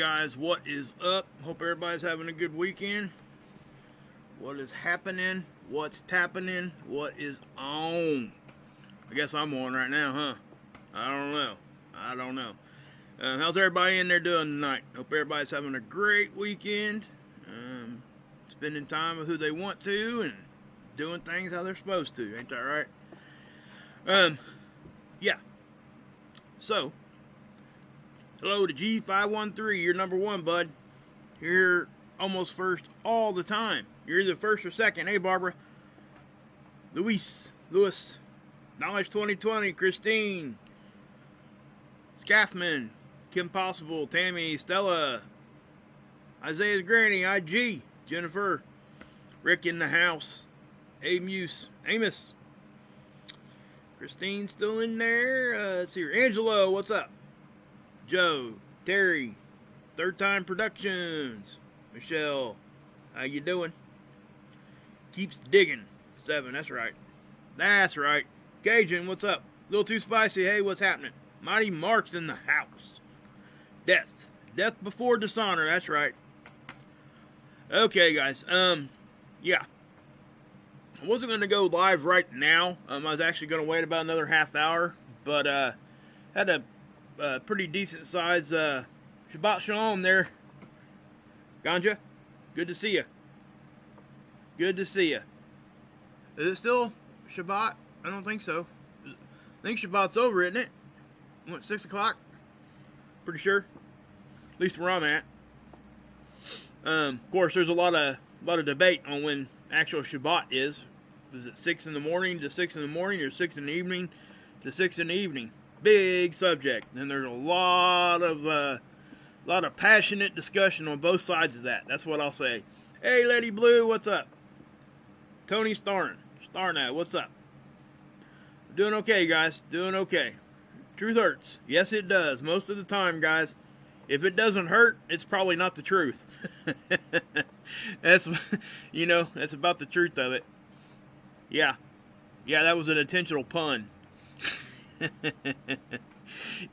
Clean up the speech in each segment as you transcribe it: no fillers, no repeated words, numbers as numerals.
guys, what is up? Hope everybody's having a good weekend. What is happening? What's tapping? What is on? I guess I'm on right now, huh? I don't know. How's everybody in there doing tonight? Hope everybody's having a great weekend. Spending time with who they want to and doing things how they're supposed to. Ain't that right? Yeah. So, hello to G513. You're number one, bud. You're almost first all the time. You're either first or second. Hey, Barbara. Lewis. Knowledge 2020. Christine. Scaffman. Kim Possible. Tammy. Stella. Isaiah's Granny. IG. Jennifer. Rick in the house. Amos. Christine's still in there. Let's see here. Angelo, what's up? Joe, Terry, Third Time Productions, Michelle, how you doing? Keeps digging. 7, that's right. Cajun, what's up? A little too spicy. Hey, what's happening? Mighty Mark's in the house. Death before dishonor. That's right. Okay, guys. Yeah. I wasn't going to go live right now. I was actually going to wait about another half hour, but had a pretty decent size Shabbat Shalom there. Ganja, good to see you. Is it still Shabbat? I don't think so. I think Shabbat's over, isn't it? What, 6 o'clock? Pretty sure. At least where I'm at. Of course, there's a lot of debate on when actual Shabbat is. Is it 6 in the morning to 6 in the morning, or 6 in the evening to 6 in the evening? Big subject, and there's a lot of passionate discussion on both sides of that. That's what I'll say. Hey, Lady Blue, what's up? Tony Starnat, what's up? Doing okay, guys. Doing okay. Truth hurts. Yes, it does. Most of the time, guys. If it doesn't hurt, it's probably not the truth. That's about the truth of it. Yeah, that was an intentional pun.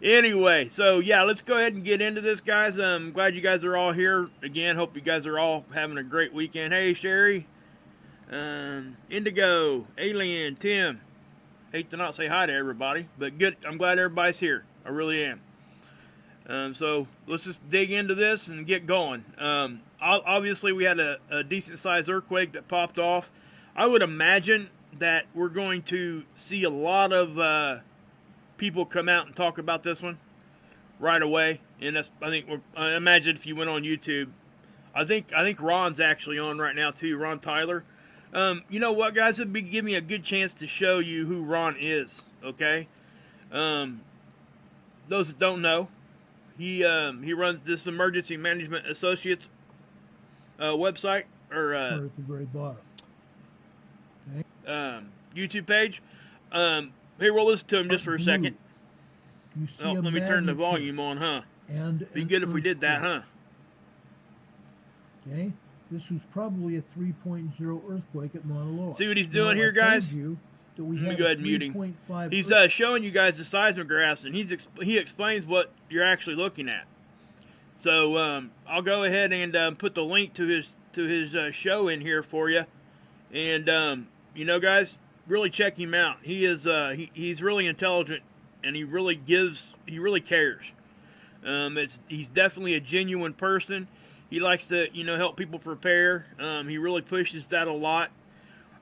Anyway, so yeah, let's go ahead and get into this, guys. I'm glad you guys are all here again. Hope you guys are all having a great weekend. Hey, Sherry, Indigo, Alien, Tim. Hate to not say hi to everybody, but good. I'm glad everybody's here. I really am. So let's just dig into this and get going. Obviously, we had a decent-sized earthquake that popped off. I would imagine that we're going to see a lot of people come out and talk about this one right away. And I imagine if you went on YouTube, I think Ron's actually on right now too. Ron Tyler. You know what, guys? It'd give me a good chance to show you who Ron is. Okay. Those that don't know. He runs this Emergency Management Associates website or at the very bottom. Okay. YouTube page. Here, we'll listen to him just for a second. You see let me turn the volume on, huh? And be good if we did that, huh? Okay. This was probably a 3.0 earthquake at Mauna Loa. See what he's doing here, guys? Let me go ahead and mute him. He's showing you guys the seismographs, and he explains what you're actually looking at. So I'll go ahead and put the link to his show in here for you. And guys, really check him out. He is he's really intelligent, and he really cares. He's definitely a genuine person. He likes to help people prepare. He really pushes that a lot.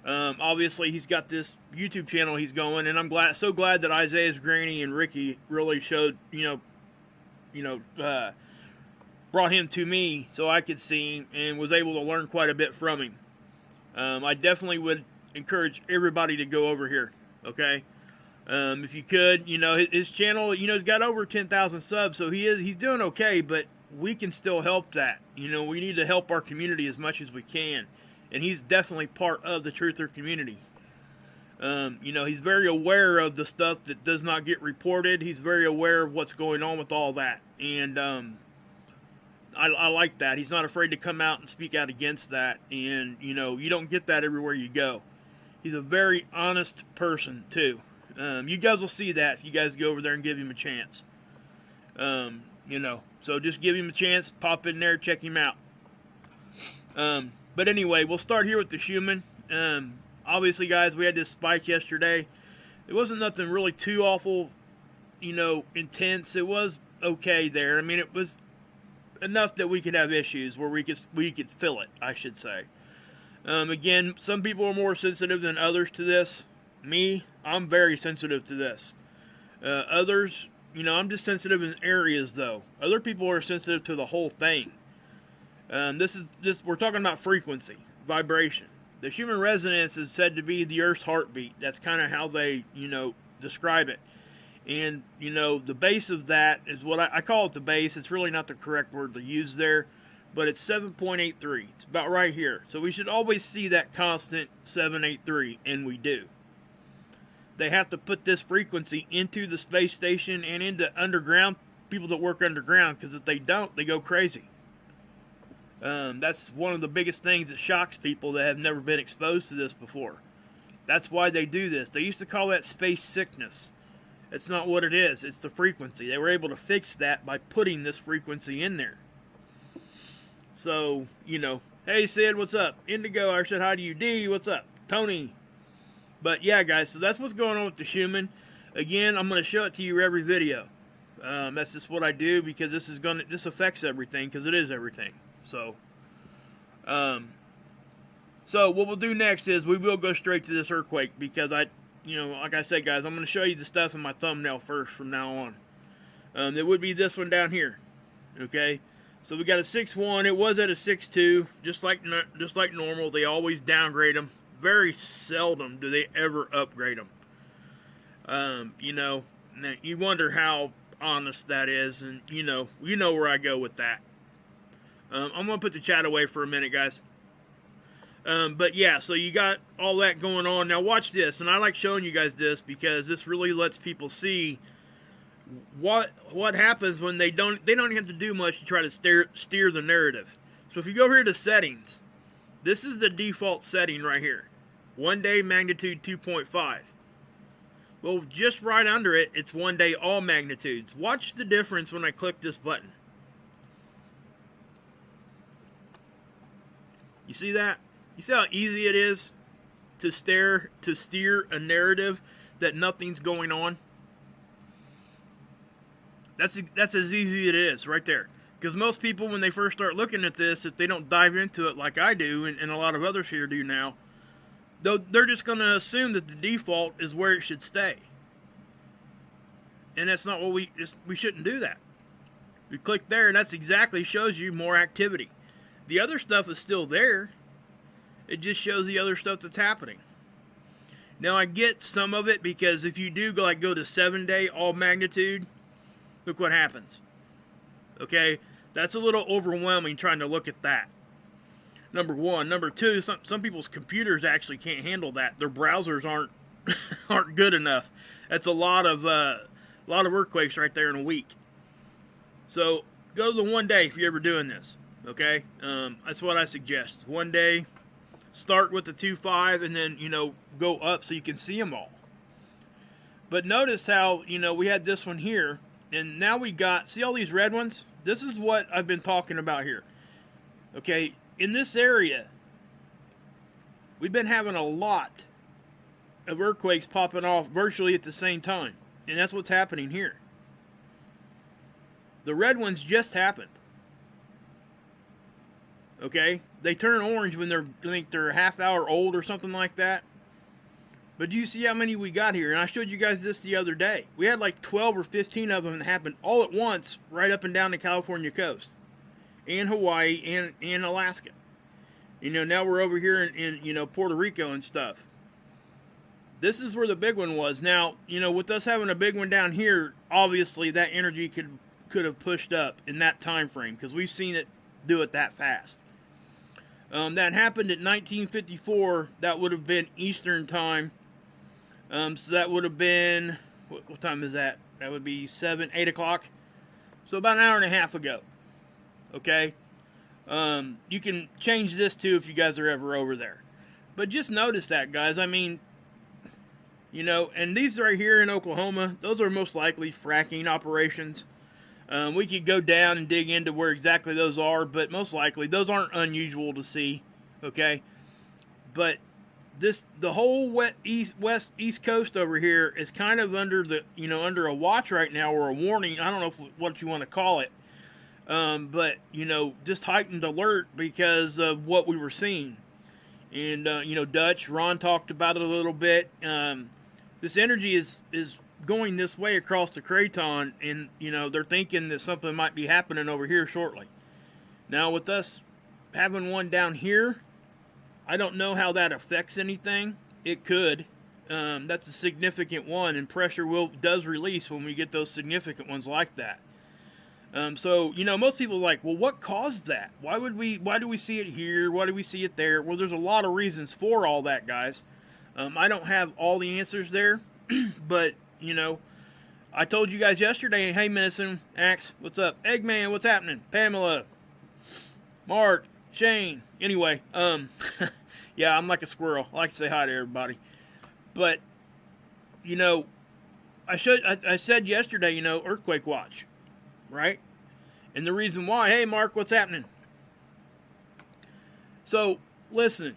Obviously, he's got this YouTube channel he's going, and I'm so glad that Isaiah's Granny and Ricky really showed, brought him to me so I could see him and was able to learn quite a bit from him. I definitely would encourage everybody to go over here, okay? If you could, his channel, he's got over 10,000 subs, so he's doing okay, but we can still help that. We need to help our community as much as we can. And he's definitely part of the truther community. He's very aware of the stuff that does not get reported. He's very aware of what's going on with all that. And I like that. He's not afraid to come out and speak out against that. And, you don't get that everywhere you go. He's a very honest person, too. You guys will see that if you guys go over there and give him a chance. So just give him a chance, pop in there, check him out. But anyway, we'll start here with the Schumann. Obviously, guys, we had this spike yesterday. It wasn't nothing really too awful, intense. It was okay there. I mean, it was enough that we could have issues where we could feel it, I should say. Again, some people are more sensitive than others to this. Me, I'm very sensitive to this. Others, I'm just sensitive in areas, though. Other people are sensitive to the whole thing. We're talking about frequency, vibration. The human resonance is said to be the Earth's heartbeat. That's kind of how they, describe it. And, the base of that is what I call it the base. It's really not the correct word to use there, but it's 7.83. It's about right here. So we should always see that constant 783, and we do. They have to put this frequency into the space station and into underground, people that work underground, because if they don't, they go crazy. That's one of the biggest things that shocks people that have never been exposed to this before. That's why they do this. They used to call that space sickness. It's not what it is. It's the frequency. They were able to fix that by putting this frequency in there. So, hey Sid, what's up? Indigo, I said hi to you. D, what's up? Tony. But yeah, guys, so that's what's going on with the Schumann. Again, I'm going to show it to you every video. That's just what I do because this affects everything because it is everything. So what we'll do next is we will go straight to this earthquake because like I said, guys, I'm going to show you the stuff in my thumbnail first from now on. It would be this one down here. Okay, so we got a 6.1. It was at a 6.2, just like normal. They always downgrade them. Very seldom do they ever upgrade them. Now you wonder how honest that is, and you know where I go with that. I'm going to put the chat away for a minute, guys. But yeah, so you got all that going on. Now watch this, and I like showing you guys this because this really lets people see what happens when they don't have to do much to try to steer the narrative. So if you go here to settings, this is the default setting right here. 1 day magnitude 2.5. Well, just right under it, it's 1 day all magnitudes. Watch the difference when I click this button. You see that? You see how easy it is to steer a narrative that nothing's going on? That's as easy as it is right there. Because most people, when they first start looking at this, if they don't dive into it like I do, and a lot of others here do now, they're just going to assume that the default is where it should stay. And that's not what we shouldn't do that. We click there, and that's exactly shows you more activity. The other stuff is still there. It just shows the other stuff that's happening. Now, I get some of it because if you do go to 7 day all magnitude, look what happens. Okay? That's a little overwhelming trying to look at that. Number one. Number two, some people's computers actually can't handle that. Their browsers aren't good enough. That's a lot of earthquakes right there in a week. So go to the 1 day if you're ever doing this. Okay? That's what I suggest. 1 day, start with the 2.5 and then, go up so you can see them all. But notice how, we had this one here, and now we got, see all these red ones? This is what I've been talking about here. Okay, in this area, we've been having a lot of earthquakes popping off virtually at the same time. And that's what's happening here. The red ones just happened. Okay? They turn orange when I think they're a half hour old or something like that. But do you see how many we got here? And I showed you guys this the other day. We had like 12 or 15 of them that happened all at once right up and down the California coast. And Hawaii and Alaska. Now we're over here in Puerto Rico and stuff. This is where the big one was. Now, with us having a big one down here, obviously that energy could have pushed up in that time frame because we've seen it do it that fast. That happened at 1954. That would have been Eastern time. So that would have been, what time is that? That would be 8 o'clock. So about an hour and a half ago. Okay? You can change this too if you guys are ever over there. But just notice that, guys. I mean, and these right here in Oklahoma, those are most likely fracking operations. We could go down and dig into where exactly those are, but most likely those aren't unusual to see, okay? But the whole east coast over here is kind of under under a watch right now, or a warning. I don't know what you want to call it, but just heightened alert because of what we were seeing. And Dutch Ron talked about it a little bit. This energy is going this way across the craton, and they're thinking that something might be happening over here shortly. Now with us having one down here, I don't know how that affects anything. It could. That's a significant one, and pressure does release when we get those significant ones like that. So most people are like, well, what caused that? Why do we see it here? Why do we see it there? Well, there's a lot of reasons for all that, guys. I don't have all the answers there, but I told you guys yesterday, hey, Medicine Axe, what's up? Eggman, what's happening? Pamela, Mark, Shane. Anyway, yeah, I'm like a squirrel. I like to say hi to everybody. But, I said yesterday, earthquake watch, right? And the reason why, hey, Mark, what's happening? So, listen,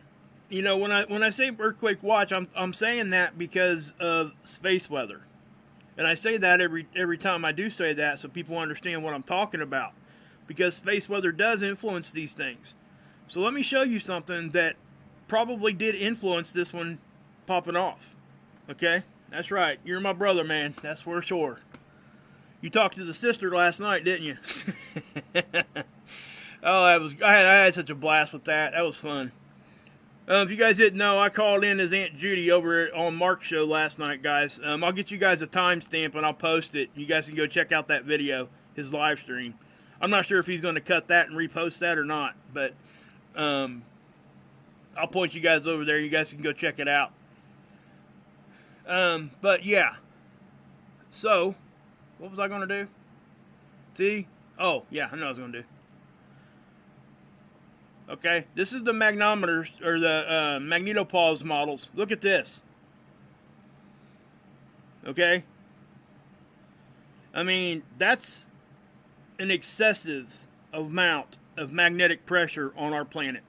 when I say earthquake watch, I'm saying that because of space weather. And I say that every time I do say that, so people understand what I'm talking about. Because space weather does influence these things. So let me show you something that probably did influence this one popping off. Okay? That's right. You're my brother, man. That's for sure. You talked to the sister last night, didn't you? Oh, I had such a blast with that. That was fun. If you guys didn't know, I called in as Aunt Judy over on Mark's show last night, guys. I'll get you guys a timestamp and I'll post it. You guys can go check out that video, his live stream. I'm not sure if he's going to cut that and repost that or not, but I'll point you guys over there. You guys can go check it out. But yeah. So, what was I going to do? See? Oh, yeah, I know what I was going to do. Okay, this is the magnometers, or the magnetopause models. Look at this. Okay? I mean, that's an excessive amount of magnetic pressure on our planet.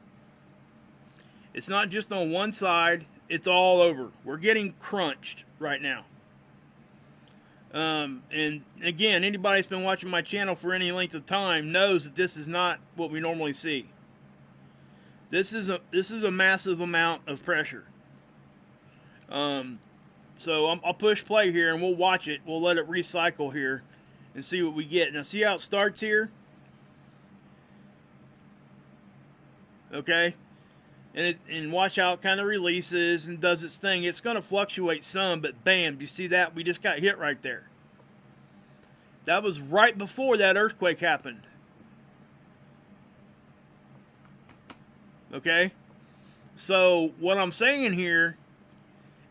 It's not just on one side, it's all over. We're getting crunched right now. And again, anybody that's been watching my channel for any length of time knows that this is not what we normally see. This is a massive amount of pressure. So I'll push play here and we'll watch it. We'll let it recycle here and see what we get. Now see how it starts here? Okay? And watch how it kind of releases and does its thing. It's going to fluctuate some, but bam, do you see that? We just got hit right there. That was right before that earthquake happened. Okay? So what I'm saying here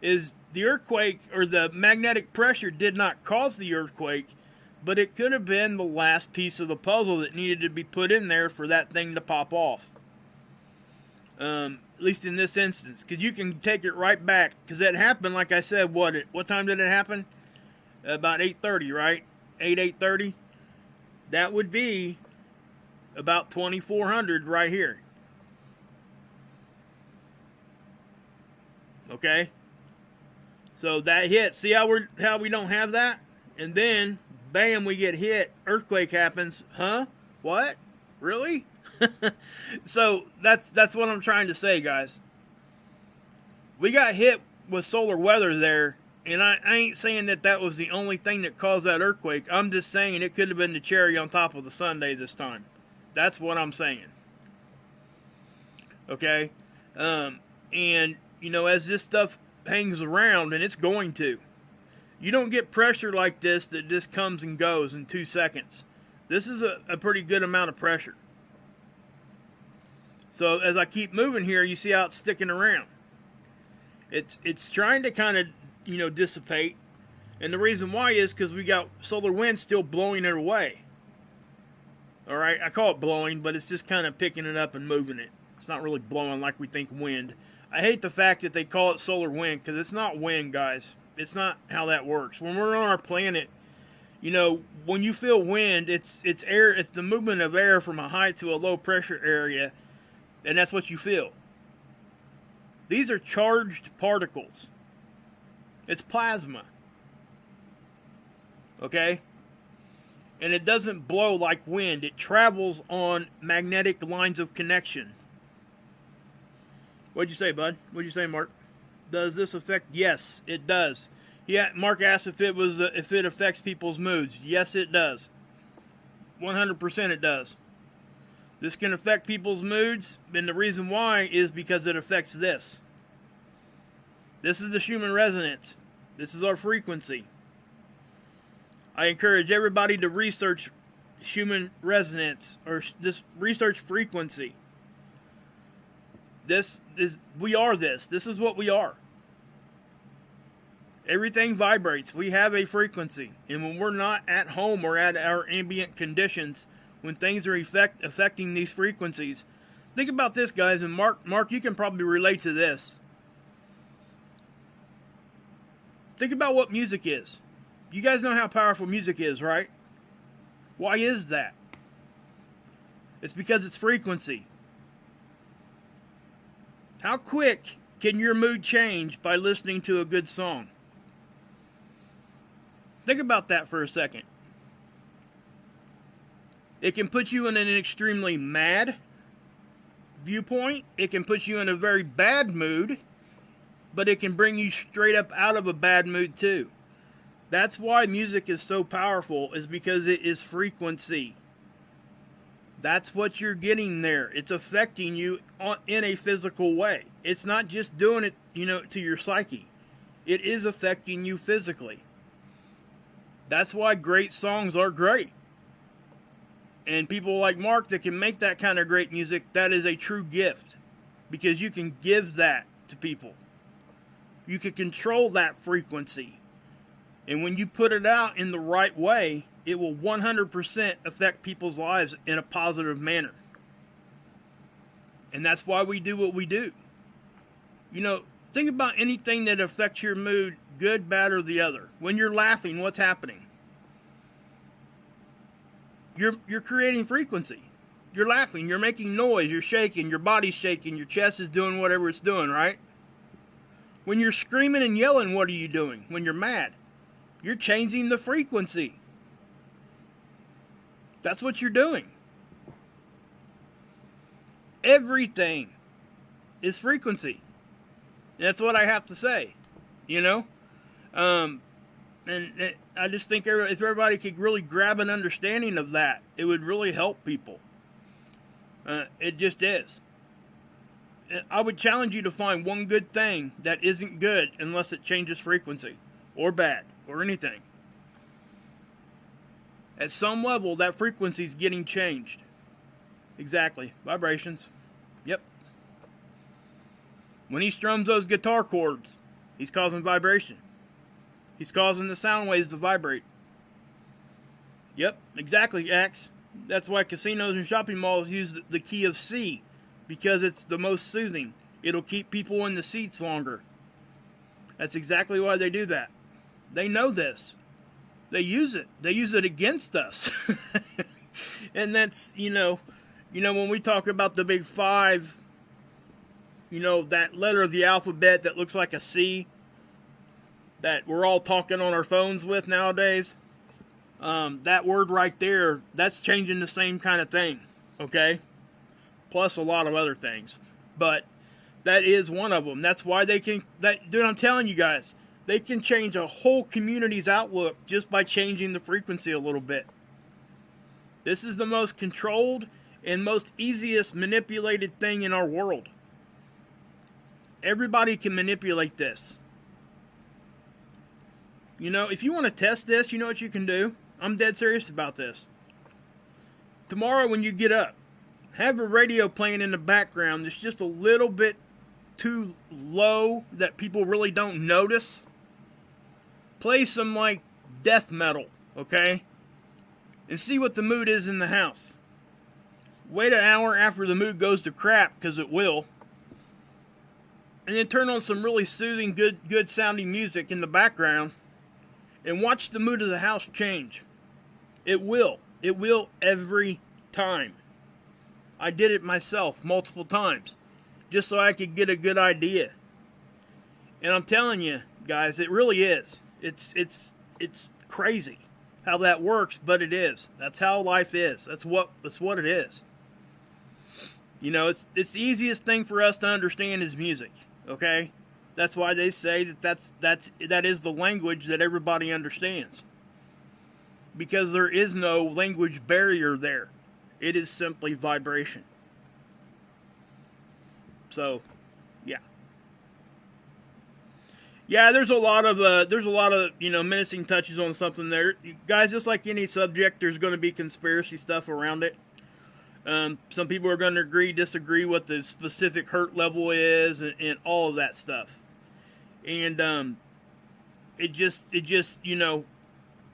is the earthquake, or the magnetic pressure, did not cause the earthquake, but it could have been the last piece of the puzzle that needed to be put in there for that thing to pop off. At least in this instance, because you can take it right back, because it happened, like I said, what time did it happen? About 8:30, right? 8:30. That would be about 2400 right here. Okay? So that hit. See how we don't have that? And then, bam, we get hit. Earthquake happens. Huh? What? Really? So that's what I'm trying to say, guys. We got hit with solar weather there, and I ain't saying that was the only thing that caused that earthquake. I'm just saying it could have been the cherry on top of the sundae this time. That's what I'm saying. Okay? And, as this stuff hangs around, and it's going to, you don't get pressure like this that just comes and goes in 2 seconds. This is a pretty good amount of pressure. So as I keep moving here, you see how it's sticking around. It's trying to kind of, dissipate. And the reason why is because we got solar wind still blowing it away. All right, I call it blowing, but it's just kind of picking it up and moving it. It's not really blowing like we think wind. I hate the fact that they call it solar wind, because it's not wind, guys. It's not how that works. When we're on our planet, You know, when you feel wind, it's air. It's the movement of air from a high to a low pressure area, and that's what you feel. These are charged particles. It's plasma. Okay? And it doesn't blow like wind. It travels on magnetic lines of connection. What'd you say, bud? What'd you say, Mark? Does this affect? Yes, it does. Yeah, Mark asked if it affects people's moods. Yes, it does. 100% it does. This can affect people's moods, and the reason why is because it affects this. This is the Schumann resonance. This is our frequency. I encourage everybody to research Schumann resonance, or this research frequency. We are this. This is what we are. Everything vibrates. We have a frequency. And when we're not at home or at our ambient conditions, when things are affecting these frequencies, think about this, guys. And Mark, you can probably relate to this. Think about what music is. You guys know how powerful music is, right? Why is that? It's because it's frequency. How quick can your mood change by listening to a good song? Think about that for a second. It can put you in an extremely mad viewpoint. It can put you in a very bad mood. But it can bring you straight up out of a bad mood too. That's why music is so powerful, is because it is frequency. That's what you're getting there. It's affecting you in a physical way. It's not just doing it, to your psyche. It is affecting you physically. That's why great songs are great. And people like Mark that can make that kind of great music, that is a true gift. Because you can give that to people. You can control that frequency. And when you put it out in the right way, it will 100% affect people's lives in a positive manner. And that's why we do what we do. Think about anything that affects your mood, good, bad, or the other. When you're laughing, what's happening? You're creating frequency. You're laughing, you're making noise, you're shaking, your body's shaking, your chest is doing whatever it's doing, right? When you're screaming and yelling, what are you doing? When you're mad, you're changing the frequency. That's what you're doing. Everything is frequency. That's what I have to say, And I just think if everybody could really grab an understanding of that, it would really help people. It just is. I would challenge you to find one good thing that isn't good unless it changes frequency, or bad, or anything. At some level, that frequency is getting changed. Exactly. Vibrations. Yep. When he strums those guitar chords, he's causing vibration. He's causing the sound waves to vibrate. Yep, exactly, Axe. That's why casinos and shopping malls use the key of C, because it's the most soothing. It'll keep people in the seats longer. That's exactly why they do that. They know this. They use it. They use it against us. And that's, when we talk about the big five, that letter of the alphabet that looks like a C that we're all talking on our phones with nowadays, that word right there, that's changing the same kind of thing, okay? Plus a lot of other things. But that is one of them. That's why they can, dude, I'm telling you guys, they can change a whole community's outlook just by changing the frequency a little bit. This is the most controlled and most easiest manipulated thing in our world. Everybody can manipulate this. If you want to test this, you know what you can do? I'm dead serious about this. Tomorrow when you get up, have a radio playing in the background that's just a little bit too low that people really don't notice. Play some death metal, okay? And see what the mood is in the house. Wait an hour after the mood goes to crap, because it will. And then turn on some really soothing, good sounding music in the background. And watch the mood of the house change. It will. It will every time. I did it myself multiple times just so I could get a good idea. And I'm telling you, guys, it really is. It's crazy how that works, but it is. That's how life is. That's what it is. You know, it's the easiest thing for us to understand is music. Okay? That's why they say that is the language that everybody understands. Because there is no language barrier there. It is simply vibration. So, yeah. Yeah, there's a lot of menacing touches on something there. Guys, just like any subject, there's going to be conspiracy stuff around it. Some people are going to agree, disagree what the specific hurt level is, and all of that stuff. And it just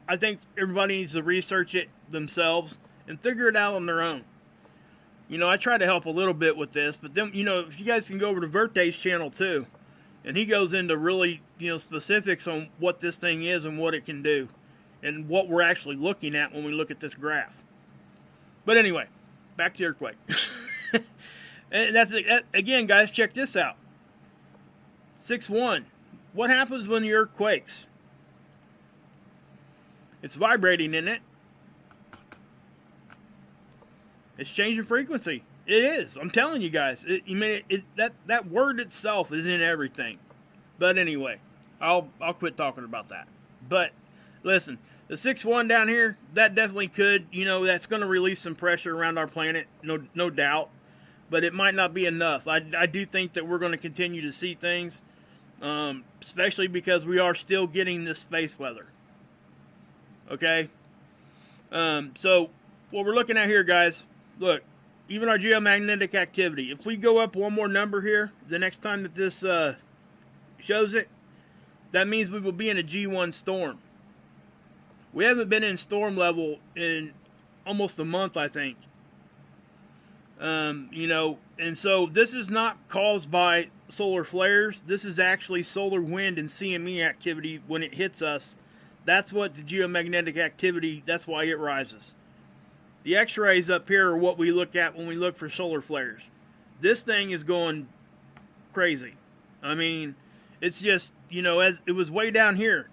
I think everybody needs to research it themselves and figure it out on their own. I try to help a little bit with this, but then, if you guys can go over to Verte's channel too, and he goes into really, specifics on what this thing is and what it can do, and what we're actually looking at when we look at this graph. But anyway, back to the earthquake. And again, guys, check this out. 6-1. What happens when the earth quakes? It's vibrating, isn't it? It's changing frequency. It is. I'm telling you guys. That word itself is in everything. But anyway, I'll quit talking about that. But listen, the 6-1 down here, that definitely could, that's going to release some pressure around our planet, no doubt. But it might not be enough. I do think that we're going to continue to see things, especially because we are still getting this space weather. Okay? So what we're looking at here, guys, look, even our geomagnetic activity, if we go up one more number here, the next time that this shows it, that means we will be in a G1 storm. We haven't been in storm level in almost a month, I think. And so this is not caused by solar flares. This is actually solar wind and CME activity when it hits us. That's what the geomagnetic activity, that's why it rises. The x-rays up here are what we look at when we look for solar flares. This thing is going crazy. I mean, it's just, as it was way down here.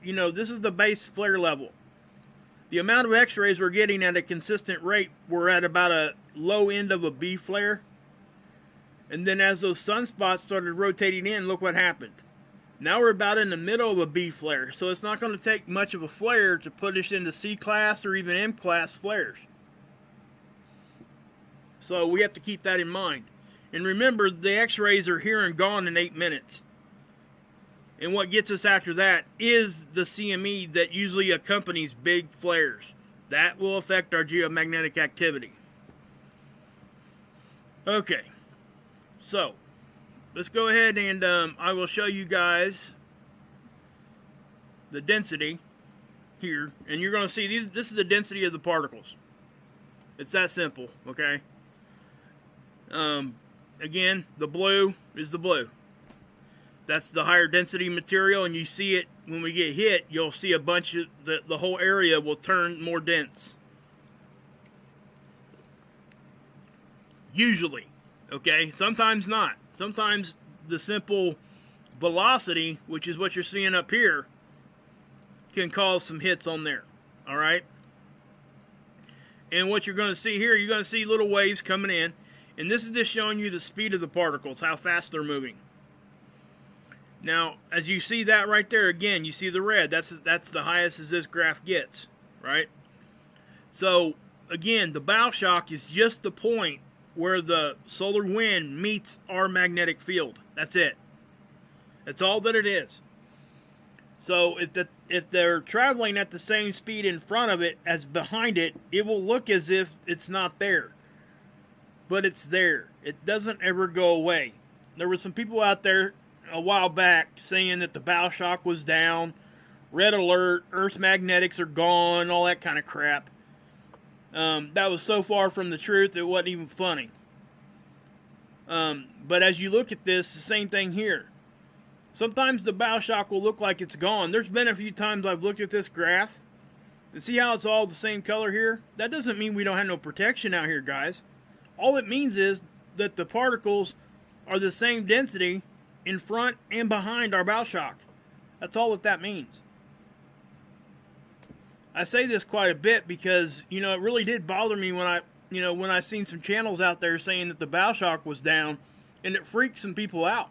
This is the base flare level. The amount of x-rays we're getting at a consistent rate, we're at about a low end of a B flare. And then as those sunspots started rotating in, look what happened. Now we're about in the middle of a B flare, so it's not going to take much of a flare to put us into C class or even M class flares. So we have to keep that in mind. And remember, the x-rays are here and gone in 8 minutes. And what gets us after that is the CME that usually accompanies big flares. That will affect our geomagnetic activity. Okay, so let's go ahead and I will show you guys the density here. And you're going to see this is the density of the particles. It's that simple, okay? Again, the blue is the blue. That's the higher density material, and you see it when we get hit. You'll see a bunch of the whole area will turn more dense. Usually, okay? Sometimes not. Sometimes the simple velocity, which is what you're seeing up here, can cause some hits on there. All right? And what you're going to see here, you're going to see little waves coming in. And this is just showing you the speed of the particles, how fast they're moving. Now, as you see that right there, again, you see the red. That's the highest as this graph gets, right? So, again, the bow shock is just the point where the solar wind meets our magnetic field. That's it. That's all that it is. So, if they're traveling at the same speed in front of it as behind it, it will look as if it's not there. But it's there. It doesn't ever go away. There were some people out there a while back saying that the bow shock was down, red alert, Earth's magnetics are gone, all that kind of crap. That was so far from the truth it wasn't even funny. But as you look at this, the same thing here. Sometimes the bow shock will look like it's gone. There's been a few times I've looked at this graph And see how it's all the same color here? That doesn't mean we don't have no protection out here, guys. All it means is that the particles are the same density in front and behind our bow shock. That's all that means. I say this quite a bit because, you know, it really did bother me when I seen some channels out there saying that the bow shock was down, and it freaked some people out.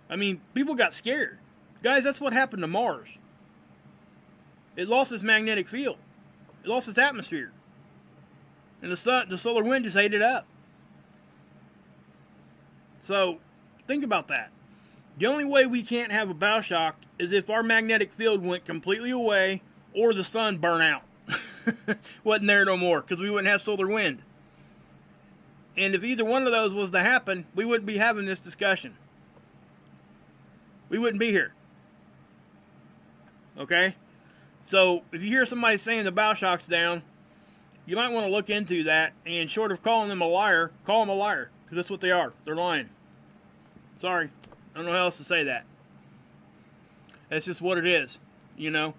I mean, people got scared. Guys, that's what happened to Mars. It lost its magnetic field. It lost its atmosphere. And the solar wind just ate it up. So, think about that. The only way we can't have a bow shock is if our magnetic field went completely away or the sun burnt out. Wasn't there no more, because we wouldn't have solar wind. And if either one of those was to happen, we wouldn't be having this discussion. We wouldn't be here. Okay? So, if you hear somebody saying the bow shock's down, you might want to look into that, and short of calling them a liar, call them a liar, because that's what they are. They're lying. Sorry. I don't know how else to say that. That's just what it is, you know?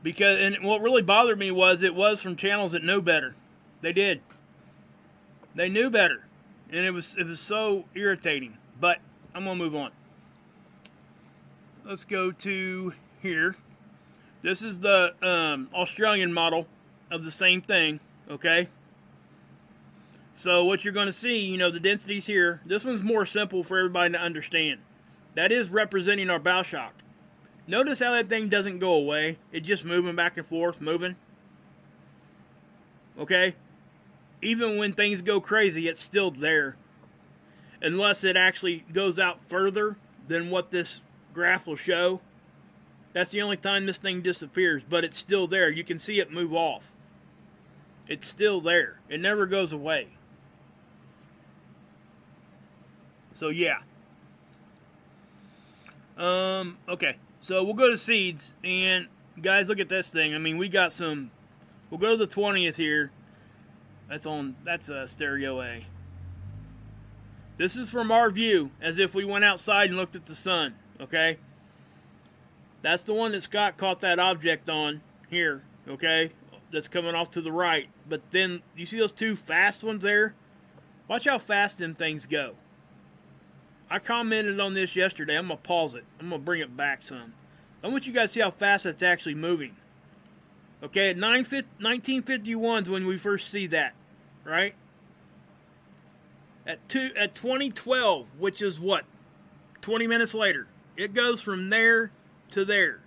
Because, and what really bothered me was it was from channels that know better. They did. They knew better. And it was so irritating. But I'm going to move on. Let's go to here. This is the Australian model of the same thing, okay? So what you're going to see, you know, the densities here. This one's more simple for everybody to understand. That is representing our bow shock. Notice how that thing doesn't go away. It's just moving back and forth, moving. Okay? Even when things go crazy, it's still there. Unless it actually goes out further than what this graph will show. That's the only time this thing disappears, but it's still there. You can see it move off. It's still there. It never goes away. So, yeah. Okay. So, we'll go to seeds. And, guys, look at this thing. I mean, we got some... We'll go to the 20th here. That's a stereo A. This is from our view, as if we went outside and looked at the sun. Okay? That's the one that Scott caught that object on here. Okay? That's coming off to the right. But then, you see those two fast ones there? Watch how fast them things go. I commented on this yesterday. I'm going to pause it. I'm going to bring it back some. I want you guys to see how fast that's actually moving. Okay, at 1951 is when we first see that, right? At 2012, which is what? 20 minutes later. It goes from there to there.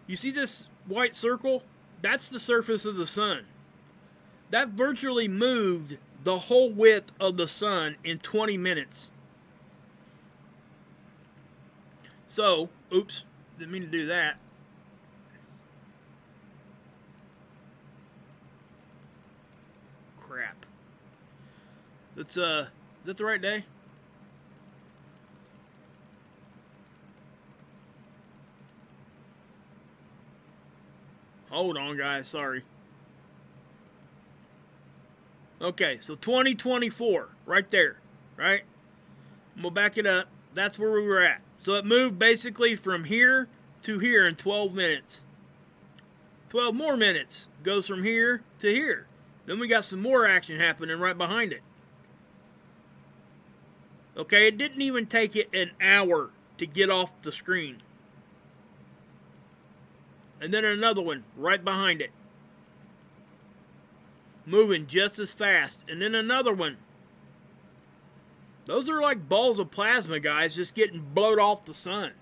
You see this white circle? That's the surface of the sun. That virtually moved the whole width of the sun in 20 minutes. So, oops, didn't mean to do that. Crap. Is that the right day? Hold on, guys, sorry. Okay, so 2024, right there, right? I'm going to back it up. That's where we were at. So it moved basically from here to here in 12 minutes. 12 more minutes. Goes from here to here. Then we got some more action happening right behind it. Okay, it didn't even take it an hour to get off the screen. And then another one right behind it. Moving just as fast. And then another one. Those are like balls of plasma, guys, just getting blowed off the sun.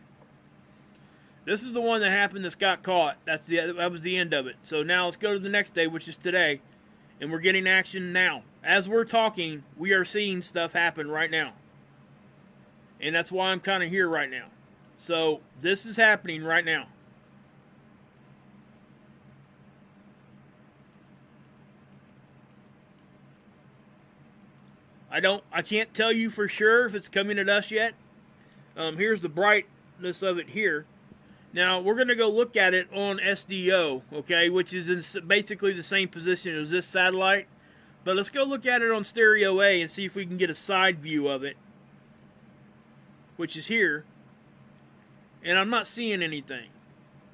This is the one that happened that got caught. That was the end of it. So now let's go to the next day, which is today. And we're getting action now. As we're talking, we are seeing stuff happen right now. And that's why I'm kind of here right now. So this is happening right now. I can't tell you for sure if it's coming at us yet. Here's the brightness of it here. Now, we're going to go look at it on SDO, okay, which is in basically the same position as this satellite. But let's go look at it on Stereo A and see if we can get a side view of it, which is here. And I'm not seeing anything.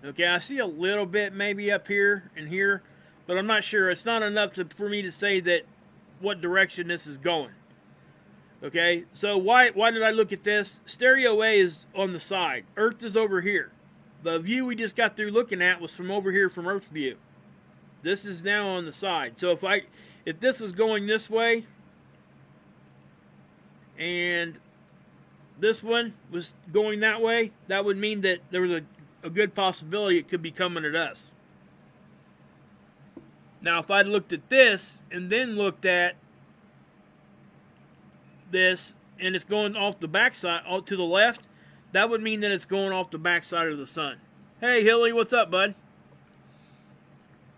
Okay, I see a little bit maybe up here and here, but I'm not sure. It's not enough for me to say that what direction this is going. Okay, so why did I look at this? Stereo A is on the side. Earth is over here. The view we just got through looking at was from over here from Earth's view. This is now on the side. So if this was going this way, and this one was going that way, that would mean that there was a good possibility it could be coming at us. Now, if I'd looked at this and then looked at this and it's going off the backside to the left, that would mean that it's going off the backside of the sun. Hey, Hilly, what's up, bud?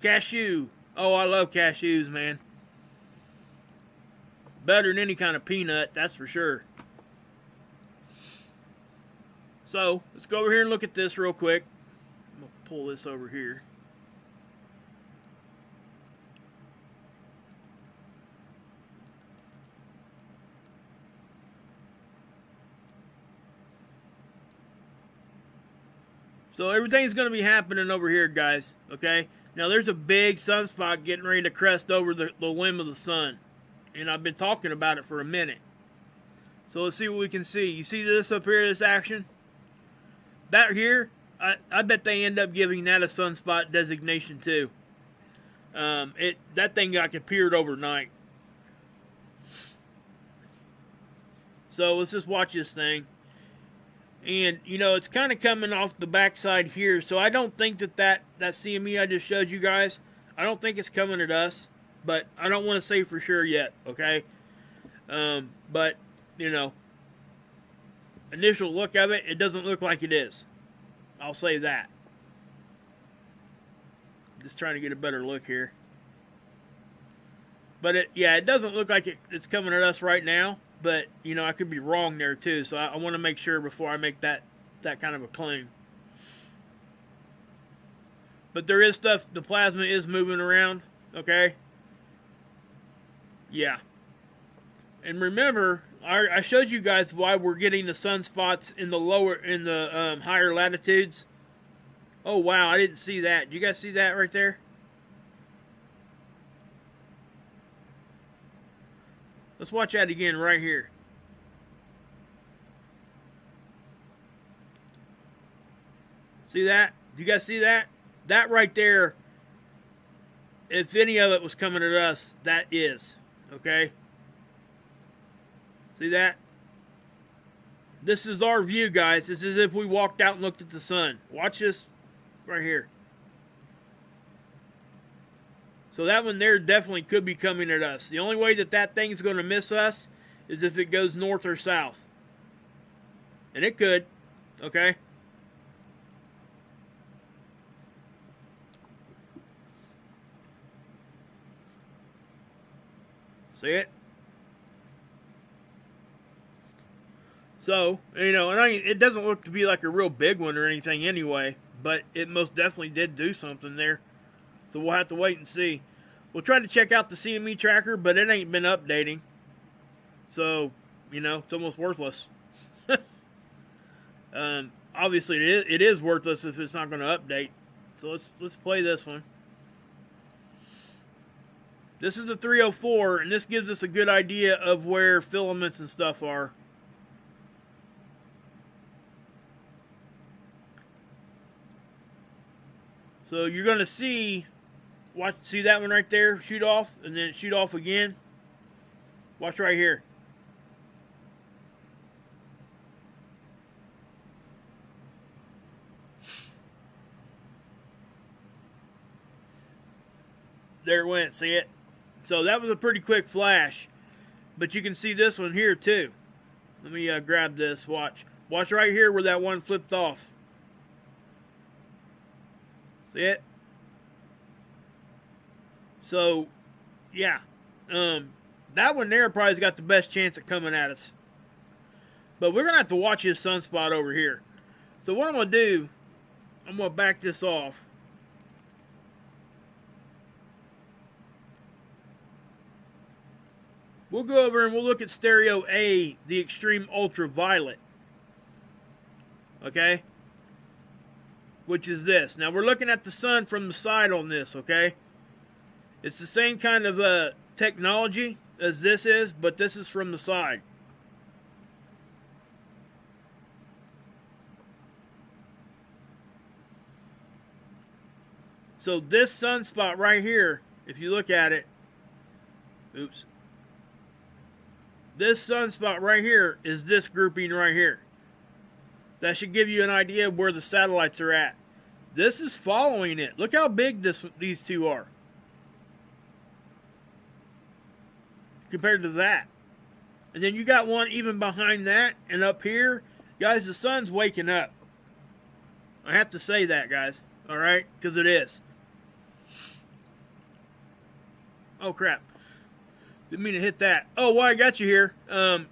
Cashew. Oh, I love cashews, man. Better than any kind of peanut, that's for sure. So, let's go over here and look at this real quick. I'm going to pull this over here. So everything's going to be happening over here, guys, okay? Now, there's a big sunspot getting ready to crest over the limb of the sun. And I've been talking about it for a minute. So let's see what we can see. You see this up here, this action? That here, I bet they end up giving that a sunspot designation too. That thing got appeared overnight. So let's just watch this thing. And, you know, it's kind of coming off the backside here. So I don't think that CME I just showed you guys, I don't think it's coming at us. But I don't want to say for sure yet, okay? But, you know, initial look of it, it doesn't look like it is. I'll say that. Just trying to get a better look here. But, it doesn't look like it's coming at us right now. But, you know, I could be wrong there, too. So I want to make sure before I make that kind of a claim. But there is stuff, the plasma is moving around, okay? Yeah. And remember, I showed you guys why we're getting the sunspots in the higher latitudes. Oh, wow, I didn't see that. Did you guys see that right there? Let's watch that again right here. See that? You guys see that? That right there, if any of it was coming at us, that is. Okay? See that? This is our view, guys. It's as if we walked out and looked at the sun. Watch this right here. So that one there definitely could be coming at us. The only way that thing's going to miss us is if it goes north or south. And it could. Okay? See it? So, you know, and it doesn't look to be like a real big one or anything anyway, but it most definitely did do something there. So we'll have to wait and see. We'll try to check out the CME tracker, but it ain't been updating. So, you know, it's almost worthless. Obviously, it is worthless if it's not going to update. So let's play this one. This is the 304, and this gives us a good idea of where filaments and stuff are. So you're going to see that one right there, shoot off, and then shoot off again. Watch right here. There it went, see it? So that was a pretty quick flash. But you can see this one here too. Let me grab this, watch. Watch right here where that one flipped off. See it? So, yeah. That one there probably's got the best chance at coming at us. But we're going to have to watch this sunspot over here. So what I'm going to do, I'm going to back this off. We'll go over and we'll look at stereo A, the extreme ultraviolet. Okay? which is this. Now we're looking at the sun from the side on this, okay? It's the same kind of technology as this is, but this is from the side. So this sunspot right here, if you look at it, oops. This sunspot right here is this grouping right here. That should give you an idea of where the satellites are at. This is following it. Look how big these two are compared to that. And then you got one even behind that and up here. Guys, the sun's waking up. I have to say that, guys. All right? Because it is. Oh, crap. Didn't mean to hit that. Oh, while I got you here, let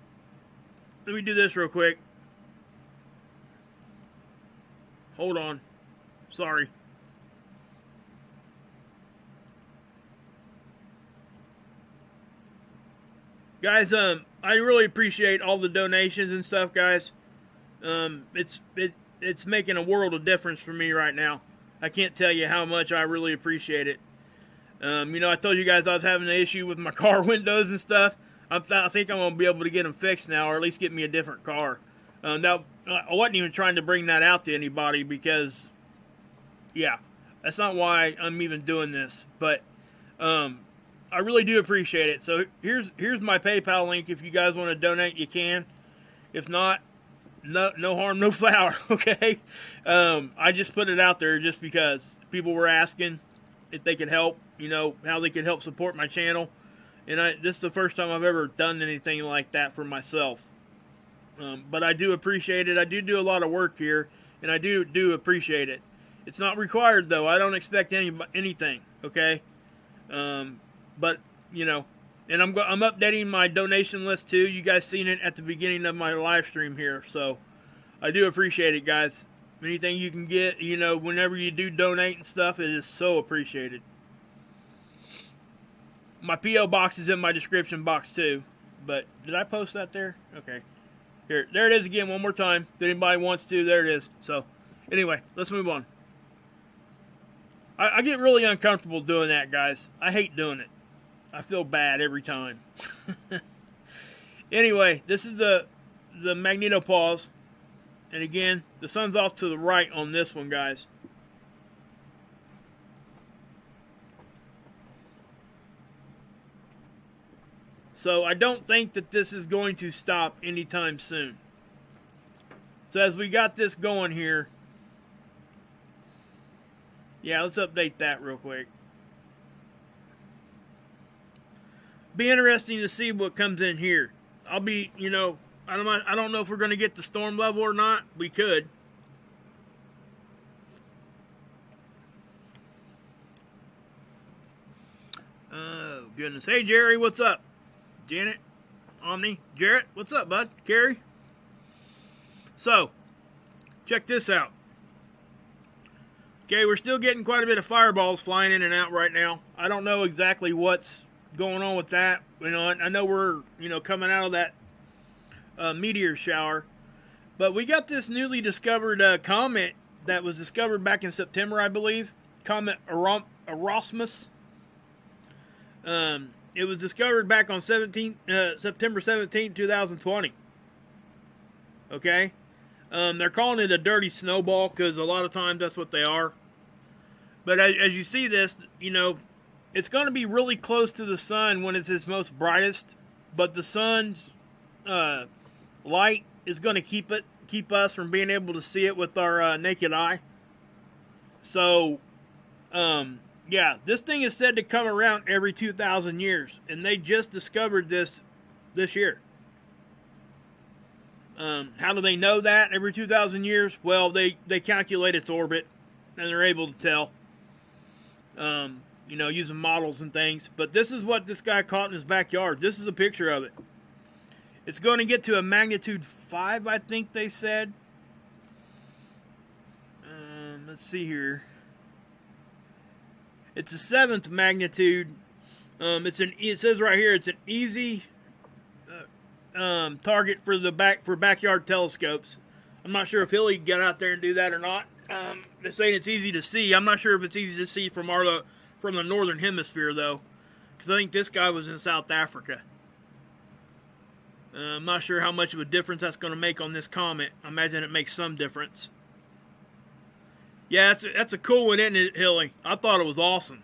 me do this real quick. Hold on. Sorry. Guys, I really appreciate all the donations and stuff, guys. It's making a world of difference for me right now. I can't tell you how much I really appreciate it. You know, I told you guys I was having an issue with my car windows and stuff. I think I'm going to be able to get them fixed now, or at least get me a different car. Now, I wasn't even trying to bring that out to anybody because, yeah, that's not why I'm even doing this. But I really do appreciate it. So here's my PayPal link. If you guys want to donate, you can. If not, no harm, no foul, okay? I just put it out there just because people were asking if they could help, you know, how they could help support my channel. And this is the first time I've ever done anything like that for myself. But I do appreciate it. I do a lot of work here, and I do appreciate it. It's not required, though. I don't expect anything, okay? But, you know, and I'm updating my donation list, too. You guys seen it at the beginning of my live stream here. So I do appreciate it, guys. Anything you can get, you know, whenever you do donate and stuff, it is so appreciated. My P.O. box is in my description box, too. But did I post that there? Okay. Here, there it is again one more time. If anybody wants to, there it is. So, anyway, let's move on. I get really uncomfortable doing that, guys. I hate doing it. I feel bad every time. Anyway, this is the magnetopause. And again, the sun's off to the right on this one, guys. So I don't think that this is going to stop anytime soon. So as we got this going here, yeah, let's update that real quick. Be interesting to see what comes in here. I'll be, you know, I don't know if we're going to get the storm level or not. We could. Oh, goodness. Hey, Jerry, what's up? Janet, Omni, Jarrett, what's up, bud? Carrie? So, check this out. Okay, we're still getting quite a bit of fireballs flying in and out right now. I don't know exactly what's going on with that. You know, I know we're, you know, coming out of that meteor shower. But we got this newly discovered comet that was discovered back in September, I believe. Comet Erasmus. It was discovered back on September 17, 2020. Okay? They're calling it a dirty snowball because a lot of times that's what they are. But as you see this, you know, it's going to be really close to the sun when it's its most brightest. But the sun's light is going to keep us from being able to see it with our naked eye. So, yeah, this thing is said to come around every 2,000 years, and they just discovered this year. How do they know that every 2,000 years? Well, they calculate its orbit, and they're able to tell, you know, using models and things. But this is what this guy caught in his backyard. This is a picture of it. It's going to get to a magnitude 5, I think they said. Let's see here. It's a 7th magnitude. It says right here it's an easy target for backyard telescopes. I'm not sure if he'll get out there and do that or not. They're saying it's easy to see. I'm not sure if it's easy to see from the northern hemisphere though, because I think this guy was in South Africa. I'm not sure how much of a difference that's going to make on this comet. I imagine it makes some difference. Yeah, that's a cool one, isn't it, Hilly? I thought it was awesome.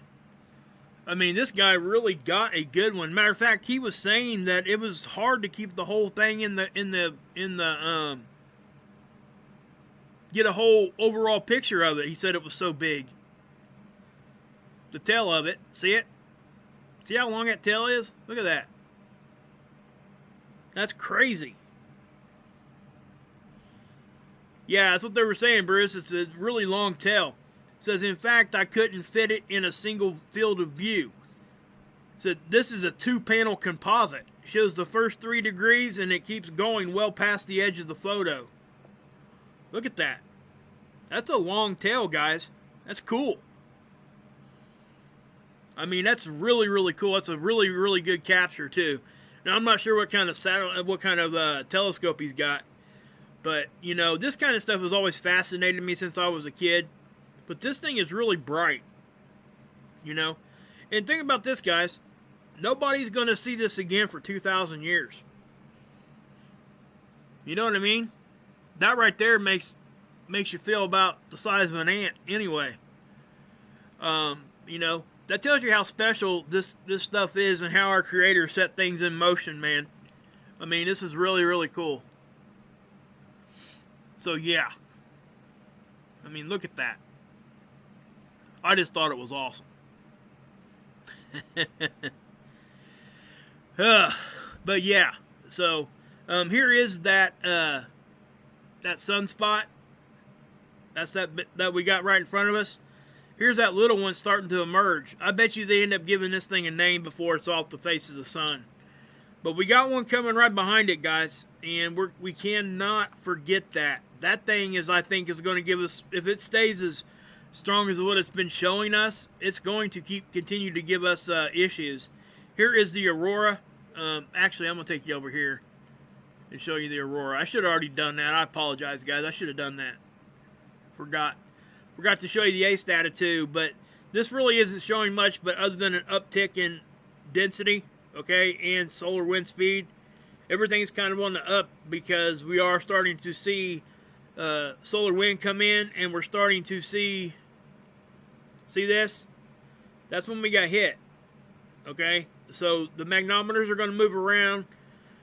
I mean, this guy really got a good one. Matter of fact, he was saying that it was hard to keep the whole thing get a whole overall picture of it. He said it was so big. The tail of it, see it? See how long that tail is? Look at that. That's crazy. Yeah, that's what they were saying, Bruce. It's a really long tail. It says, in fact, I couldn't fit it in a single field of view. It said, this is a 2-panel composite. It shows the first 3 degrees, and it keeps going well past the edge of the photo. Look at that. That's a long tail, guys. That's cool. I mean, that's really, really cool. That's a really, really good capture, too. Now, I'm not sure what kind of telescope he's got. But, you know, this kind of stuff has always fascinated me since I was a kid. But this thing is really bright. You know? And think about this, guys. Nobody's going to see this again for 2,000 years. You know what I mean? That right there makes you feel about the size of an ant anyway. You know, that tells you how special this stuff is and how our Creator set things in motion, man. I mean, this is really, really cool. So, yeah. I mean, look at that. I just thought it was awesome. But, yeah. So, here is that sunspot. That's that we got right in front of us. Here's that little one starting to emerge. I bet you they end up giving this thing a name before it's off the face of the sun. But we got one coming right behind it, guys. And we cannot forget that. That thing is, I think, is going to give us, if it stays as strong as what it's been showing us, it's going to continue to give us issues. Here is the aurora. Actually, I'm going to take you over here and show you the aurora. I should have already done that. I apologize, guys. I should have done that. Forgot to show you the A data too, but this really isn't showing much, but other than an uptick in density, okay, and solar wind speed, everything's kind of on the up because we are starting to see solar wind come in, and we're starting to see this? That's when we got hit, okay? So the magnometers are going to move around.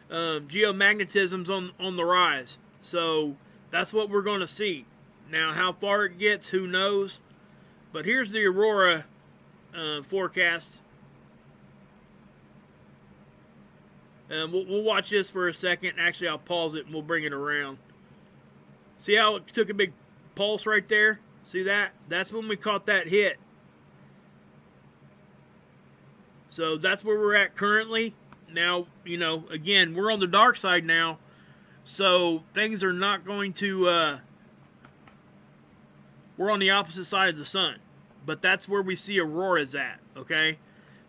Geomagnetism's on the rise. So that's what we're going to see. Now, how far it gets, who knows? But here's the aurora forecast. We'll watch this for a second. Actually, I'll pause it and we'll bring it around. See how it took a big pulse right there? See that? That's when we caught that hit. So that's where we're at currently. Now, you know, again, we're on the dark side now. So things are not going to... we're on the opposite side of the sun. But that's where we see auroras at, okay?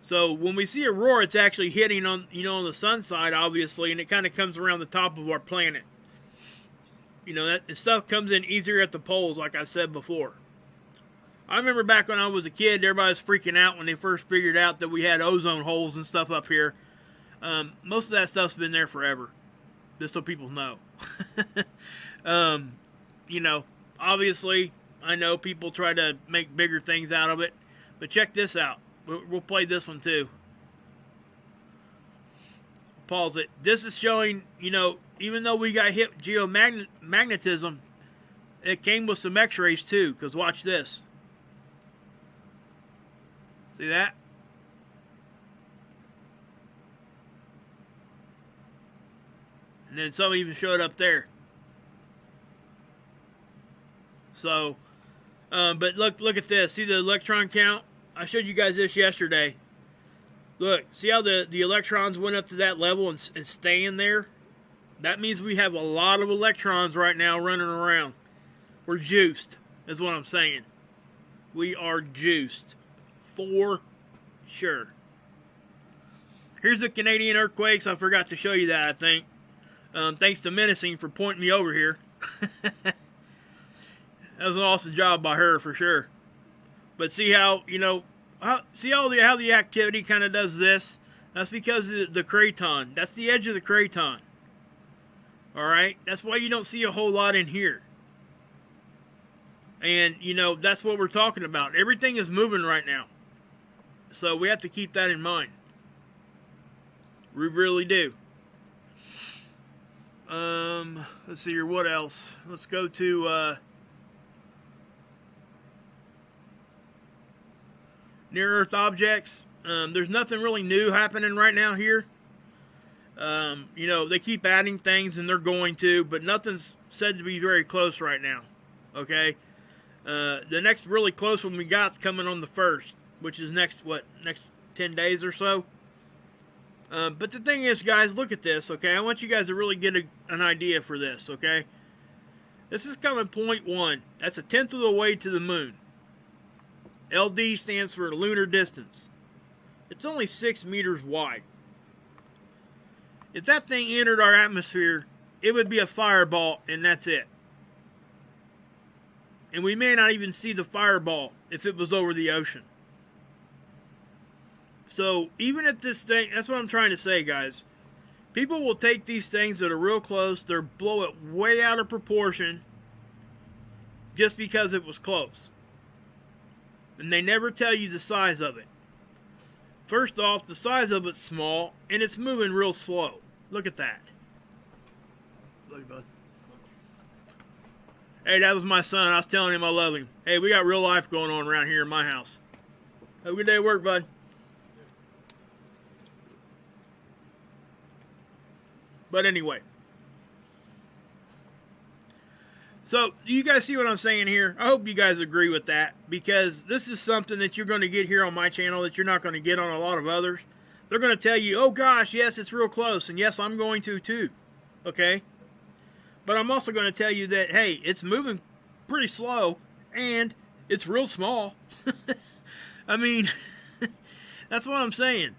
So when we see aurora, it's actually hitting on, you know, on the sun side, obviously, and it kind of comes around the top of our planet. You know, that stuff comes in easier at the poles, like I said before. I remember back when I was a kid, everybody was freaking out when they first figured out that we had ozone holes and stuff up here. Most of that stuff's been there forever, just so people know. You know, obviously, I know people try to make bigger things out of it, but check this out. We'll play this one too. Pause it. This is showing, you know, even though we got hit geomagnetism, it came with some x-rays too, because watch this. See that? And then some even showed up there. So, but look at this. See the electron count? I showed you guys this yesterday. Look, see how the electrons went up to that level and staying there? That means we have a lot of electrons right now running around. We're juiced, is what I'm saying. We are juiced. For sure. Here's the Canadian earthquakes. I forgot to show you that, I think. Thanks to Menacing for pointing me over here. That was an awesome job by her for sure. But see how, how the activity kind of does this? That's because of the craton. That's the edge of the craton. Alright? That's why you don't see a whole lot in here. And, that's what we're talking about. Everything is moving right now. So we have to keep that in mind. We really do. Let's see here. What else? Let's go to near-Earth objects. There's nothing really new happening right now here. They keep adding things, and they're going to, but nothing's said to be very close right now. Okay? The next really close one we got's coming on the 1st, which is next 10 days or so. But the thing is, guys, look at this, okay? I want you guys to really get an idea for this, okay? This is coming 0.1. That's 1/10 of the way to the moon. LD stands for lunar distance. It's only 6 meters wide. If that thing entered our atmosphere, it would be a fireball, and that's it. And we may not even see the fireball if it was over the ocean. So, even if this thing, that's what I'm trying to say, guys. People will take these things that are real close, they'll blow it way out of proportion just because it was close. And they never tell you the size of it. First off, the size of it's small, and it's moving real slow. Look at that. Look, bud. Hey, that was my son. I was telling him I love him. Hey, we got real life going on around here in my house. Have a good day at work, bud. But anyway. So, do you guys see what I'm saying here? I hope you guys agree with that, because this is something that you're going to get here on my channel that you're not going to get on a lot of others. They're going to tell you, oh gosh, yes, it's real close, and yes, I'm going to too. Okay? But I'm also going to tell you that, hey, it's moving pretty slow, and it's real small. I mean, that's what I'm saying.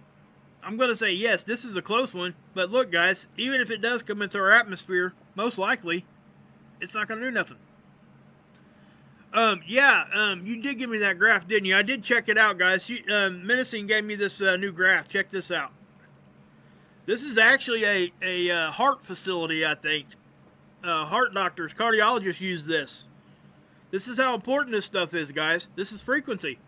I'm going to say, yes, this is a close one, but look, guys, even if it does come into our atmosphere, most likely, it's not going to do nothing. You did give me that graph, didn't you? I did check it out, guys. Menacing gave me this new graph. Check this out. This is actually a heart facility, I think. Heart doctors, cardiologists use this. This is how important this stuff is, guys. This is frequency.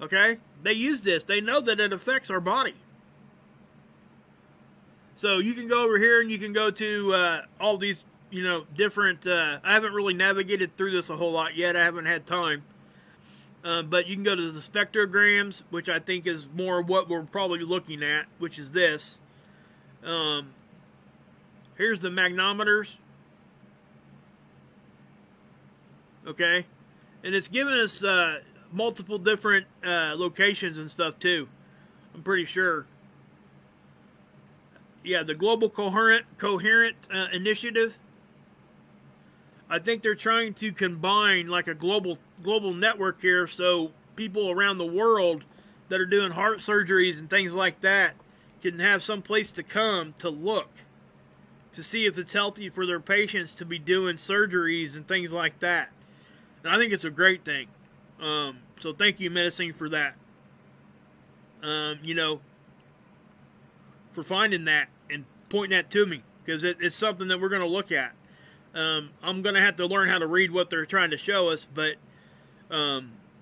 Okay? They use this. They know that it affects our body. So you can go over here and you can go to all these, different... I haven't really navigated through this a whole lot yet. I haven't had time. But you can go to the spectrograms, which I think is more what we're probably looking at, which is this. Here's the magnometers. Okay? And it's giving us multiple different locations and stuff too. I'm pretty sure. Yeah, the Global Coherent Initiative. I think they're trying to combine like a global network here, so people around the world that are doing heart surgeries and things like that can have some place to come to look, to see if it's healthy for their patients to be doing surgeries and things like that. And I think it's a great thing. So thank you, Menacing, for that. For finding that and pointing that to me, because it's something that we're going to look at. I'm going to have to learn how to read what they're trying to show us, but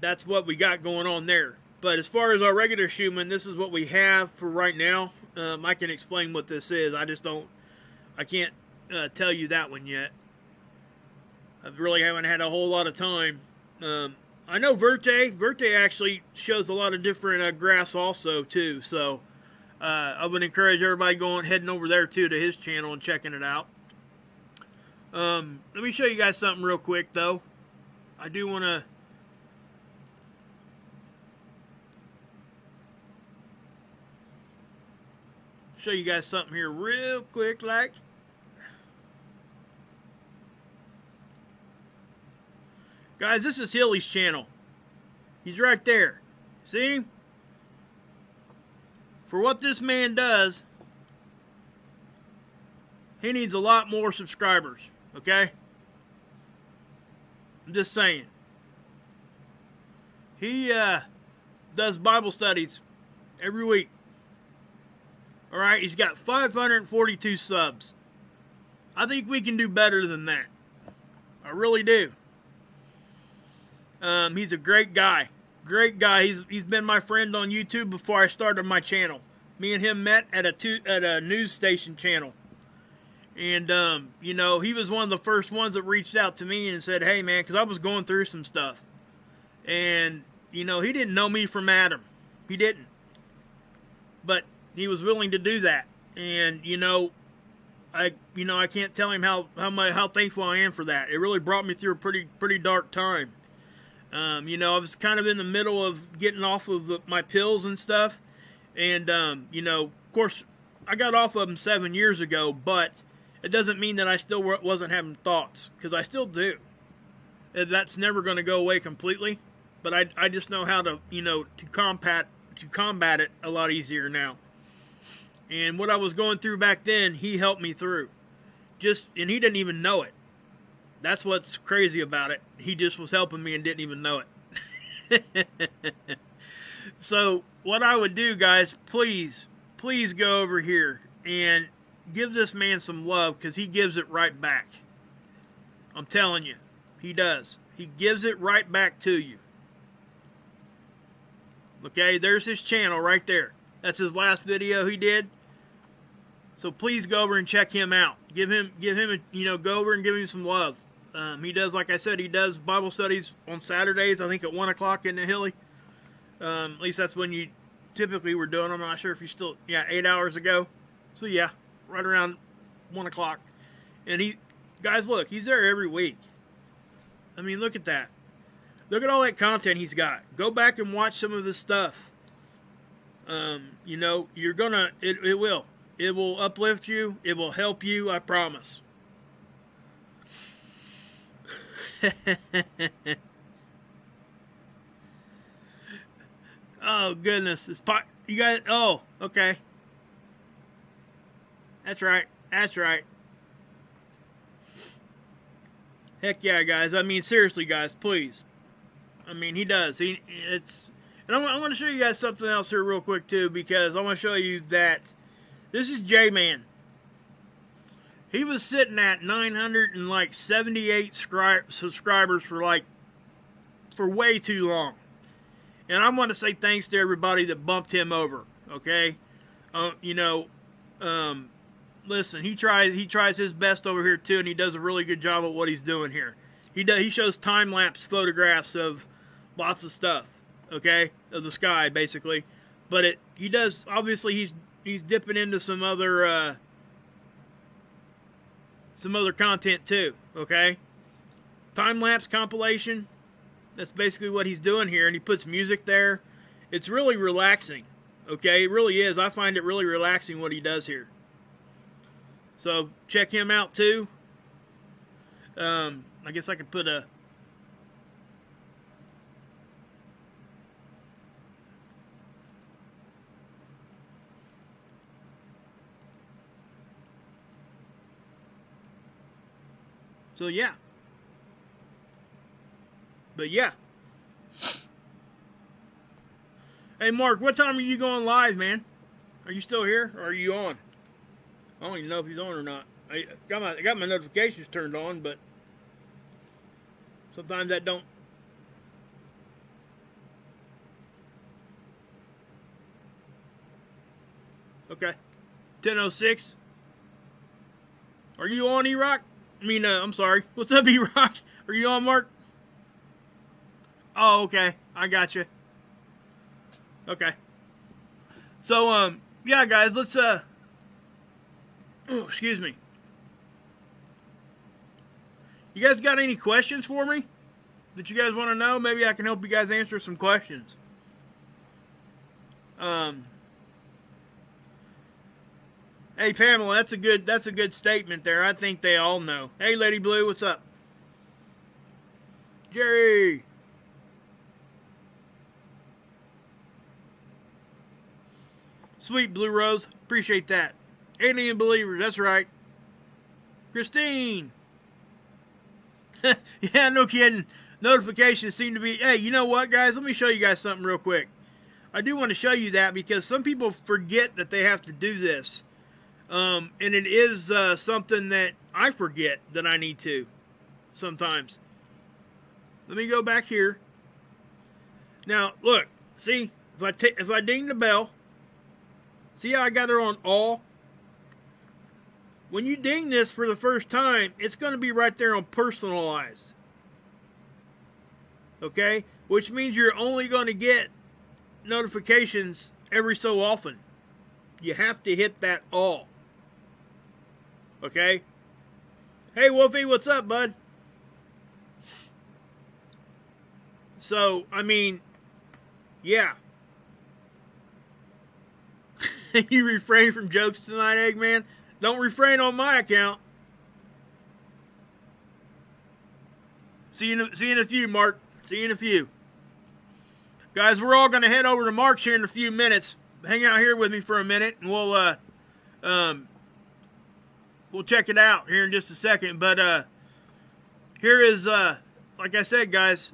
that's what we got going on there. But as far as our regular Schumann, this is what we have for right now. I can explain what this is. I can't tell you that one yet. I really haven't had a whole lot of time. I know Verte actually shows a lot of different graphs also too. So I would encourage everybody heading over there too to his channel and checking it out. Let me show you guys something real quick though. I do want to show you guys something here real quick, like. Guys, this is Hilly's channel. He's right there. See? For what this man does, he needs a lot more subscribers. Okay? I'm just saying. He does Bible studies every week. All right, he's got 542 subs. I think we can do better than that. I really do. He's a great guy. Great guy. He's been my friend on YouTube before I started my channel. Me and him met at a news station channel. And, you know, he was one of the first ones that reached out to me and said, hey, man, because I was going through some stuff. And, you know, he didn't know me from Adam. He didn't. But he was willing to do that. And, you know, I can't tell him how thankful I am for that. It really brought me through a pretty dark time. You know, I was kind of in the middle of getting off of my pills and stuff. And, you know, of course, I got off of them 7 years ago, but it doesn't mean that I still wasn't having thoughts, because I still do. That's never going to go away completely, but I just know how to, you know, to combat it a lot easier now. And what I was going through back then, he helped me through. And he didn't even know it. That's what's crazy about it. He just was helping me and didn't even know it. So what I would do, guys, please go over here and give this man some love, because he gives it right back. I'm telling you, he does. He gives it right back to you. Okay, there's his channel right there. That's his last video he did. So please go over and check him out. Give him a, you know, go over and give him some love. He does, like I said, he does Bible studies on Saturdays, I think at 1 o'clock in the Hilly. At least that's when you typically were doing them. I'm not sure if you still, 8 hours ago. So yeah, right around 1 o'clock. And guys, look, he's there every week. I mean, look at that. Look at all that content he's got. Go back and watch some of his stuff. You know, you're gonna, it will. It will uplift you. It will help you, I promise. Oh, goodness. You guys, oh, okay. That's right. That's right. Heck yeah, guys. I mean, seriously, guys, please. I mean, he does. And I want to show you guys something else here real quick, too, because I want to show you that this is J-Man. He was sitting at 978 subscribers for way too long. And I want to say thanks to everybody that bumped him over, okay? You know, listen, he tries his best over here too, and he does a really good job of what he's doing here. He shows time-lapse photographs of lots of stuff, okay? Of the sky, basically. But he does, obviously he's dipping into some other content too, okay? Time-lapse compilation. That's basically what he's doing here, and he puts music there. It's really relaxing, okay? It really is. I find it really relaxing what he does here. So check him out too. I guess I could put a... So yeah. But yeah. Hey Mark, what time are you going live, man? Are you still here, or are you on? I don't even know if he's on or not. I got my notifications turned on, but sometimes that don't. Okay. 10:06. Are you on, E-Rock? I mean, I'm sorry. What's up, E-Rock? Are you on, Mark? Oh, okay. I got you. Okay. So, yeah, guys, let's, oh, excuse me. You guys got any questions for me that you guys want to know? Maybe I can help you guys answer some questions. Hey, Pamela, that's a good statement there. I think they all know. Hey, Lady Blue, what's up? Jerry. Sweet Blue Rose, appreciate that. Alien Believers, that's right. Christine. Yeah, no kidding. Notifications seem to be, hey, you know what, guys? Let me show you guys something real quick. I do want to show you that because some people forget that they have to do this. And it is something that I forget that I need to sometimes. Let me go back here. Now, look. See, if I ding the bell, see how I got it on all? When you ding this for the first time, it's going to be right there on personalized. Okay? Which means you're only going to get notifications every so often. You have to hit that all. Okay? Hey, Wolfie, what's up, bud? So, I mean, yeah. You refrain from jokes tonight, Eggman? Don't refrain on my account. See you in a few, Mark. See you in a few. Guys, we're all going to head over to Mark's here in a few minutes. Hang out here with me for a minute, and we'll check it out here in just a second. But here is, like I said, guys,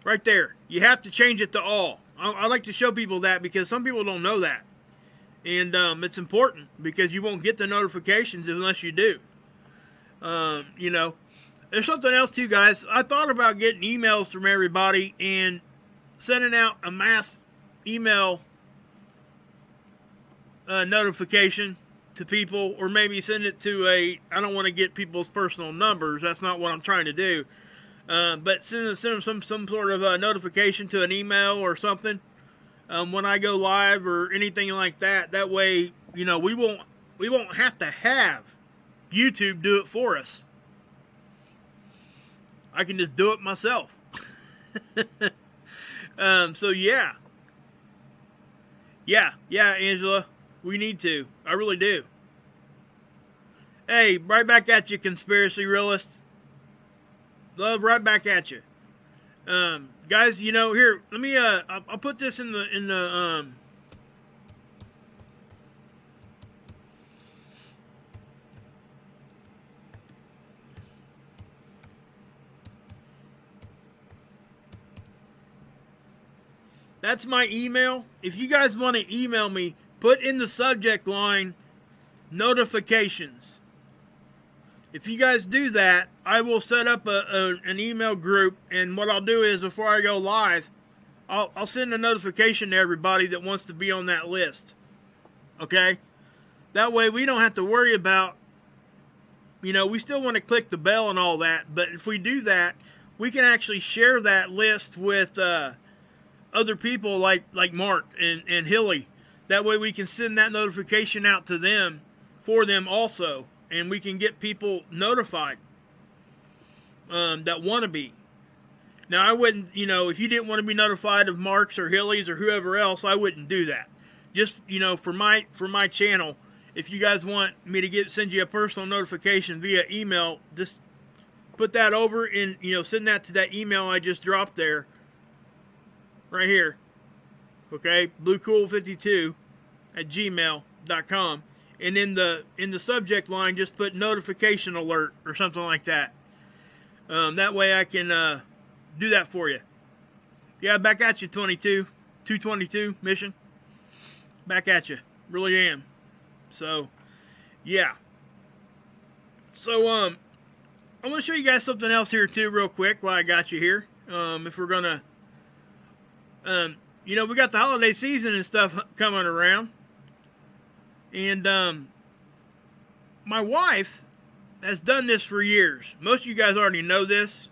right there. You have to change it to all. I like to show people that because some people don't know that. And it's important because you won't get the notifications unless you do. You know, there's something else too, guys. I thought about getting emails from everybody and sending out a mass email notification to people, or maybe send it to I don't want to get people's personal numbers. That's not what I'm trying to do. But send them some sort of notification to an email or something when I go live or anything like that. That way, you know, we won't have to have YouTube do it for us. I can just do it myself. So yeah, Angela, we need to. I really do. Hey, right back at you, conspiracy realists. Love right back at you. Guys, you know, here, let me, I'll put this in the, that's my email. If you guys want to email me, put in the subject line, notifications. If you guys do that, I will set up an email group, and what I'll do is before I go live, I'll send a notification to everybody that wants to be on that list. Okay? That way we don't have to worry about, you know, we still want to click the bell and all that, but if we do that, we can actually share that list with other people like Mark and Hilly. That way we can send that notification out to them, for them also. And we can get people notified that want to be. Now, I wouldn't, you know, if you didn't want to be notified of Mark's or Hilly's or whoever else, I wouldn't do that. Just, you know, for my channel, if you guys want me to send you a personal notification via email, just put that over and, you know, send that to that email I just dropped there, right here. Okay, bluecool52@gmail.com. And in the subject line, just put notification alert or something like that. That way I can do that for you. Yeah, back at you, 222 mission. Back at you. Really am. So, yeah. So, I'm going to show you guys something else here, too, real quick while I got you here. If we're going to, you know, we got the holiday season and stuff coming around. And my wife has done this for years. Most of you guys already know this.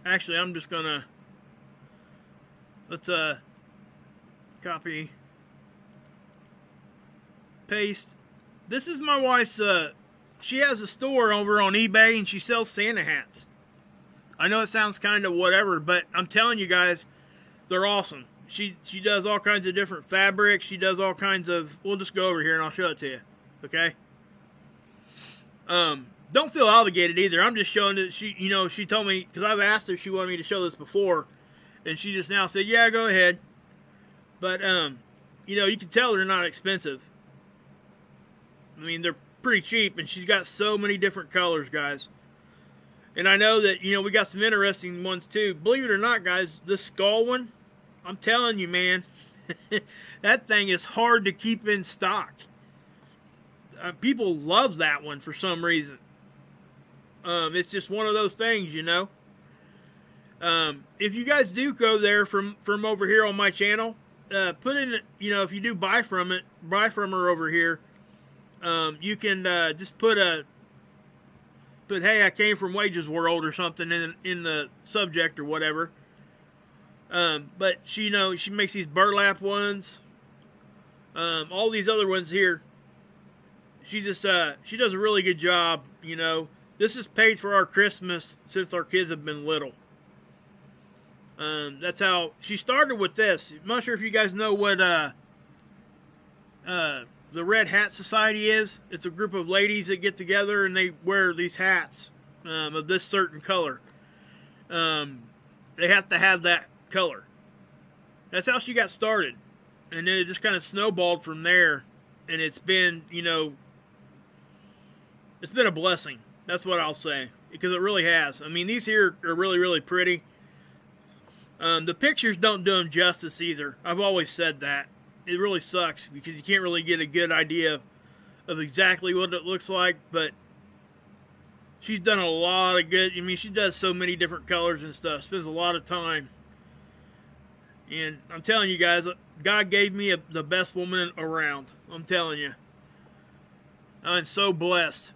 Actually, I'm just going to, let's copy, paste. This is my wife's, she has a store over on eBay and she sells Santa hats. I know it sounds kind of whatever, but I'm telling you guys, they're awesome. She does all kinds of different fabrics. She does all kinds of... We'll just go over here and I'll show it to you. Okay? Don't feel obligated either. I'm just showing that she... You know, she told me... Because I've asked her if she wanted me to show this before. And she just now said, yeah, go ahead. But, you know, you can tell they're not expensive. I mean, they're pretty cheap. And she's got so many different colors, guys. And I know that, we got some interesting ones too. Believe it or not, guys, this skull one, I'm telling you, man, that thing is hard to keep in stock. People love that one for some reason. It's just one of those things, If you guys do go there from over here on my channel, put in, if you do buy from her over here, you can just put hey, I came from Wages World or something in the subject or whatever. But she makes these burlap ones, all these other ones here. She does a really good job. This is paid for our Christmas since our kids have been little. That's how she started with this. I'm not sure if you guys know what the Red Hat Society is. It's a group of ladies that get together and they wear these hats of this certain color. They have to have that color. That's how she got started. And then it just kind of snowballed from there. And it's been, it's been a blessing. That's what I'll say. Because it really has. I mean, these here are really, really pretty. The pictures don't do them justice either. I've always said that. It really sucks because you can't really get a good idea of exactly what it looks like. But she's done a lot of good. I mean, she does so many different colors and stuff. Spends a lot of time. And I'm telling you guys, God gave me the best woman around. I'm telling you. I'm so blessed.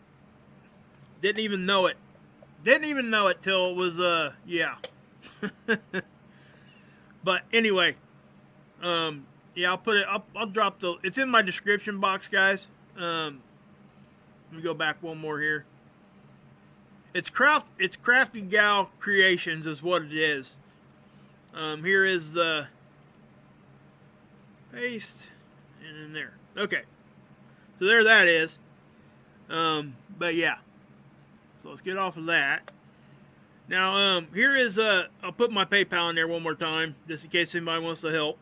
Didn't even know it. Didn't even know it till it was, yeah. But anyway, yeah, I'll put it, I'll drop it's in my description box, guys. Let me go back one more here. It's Crafty Gal Creations is what it is. Here is the paste, and in there. Okay, so there that is. But yeah, so let's get off of that. Now, here is I'll put my PayPal in there one more time, just in case anybody wants to help.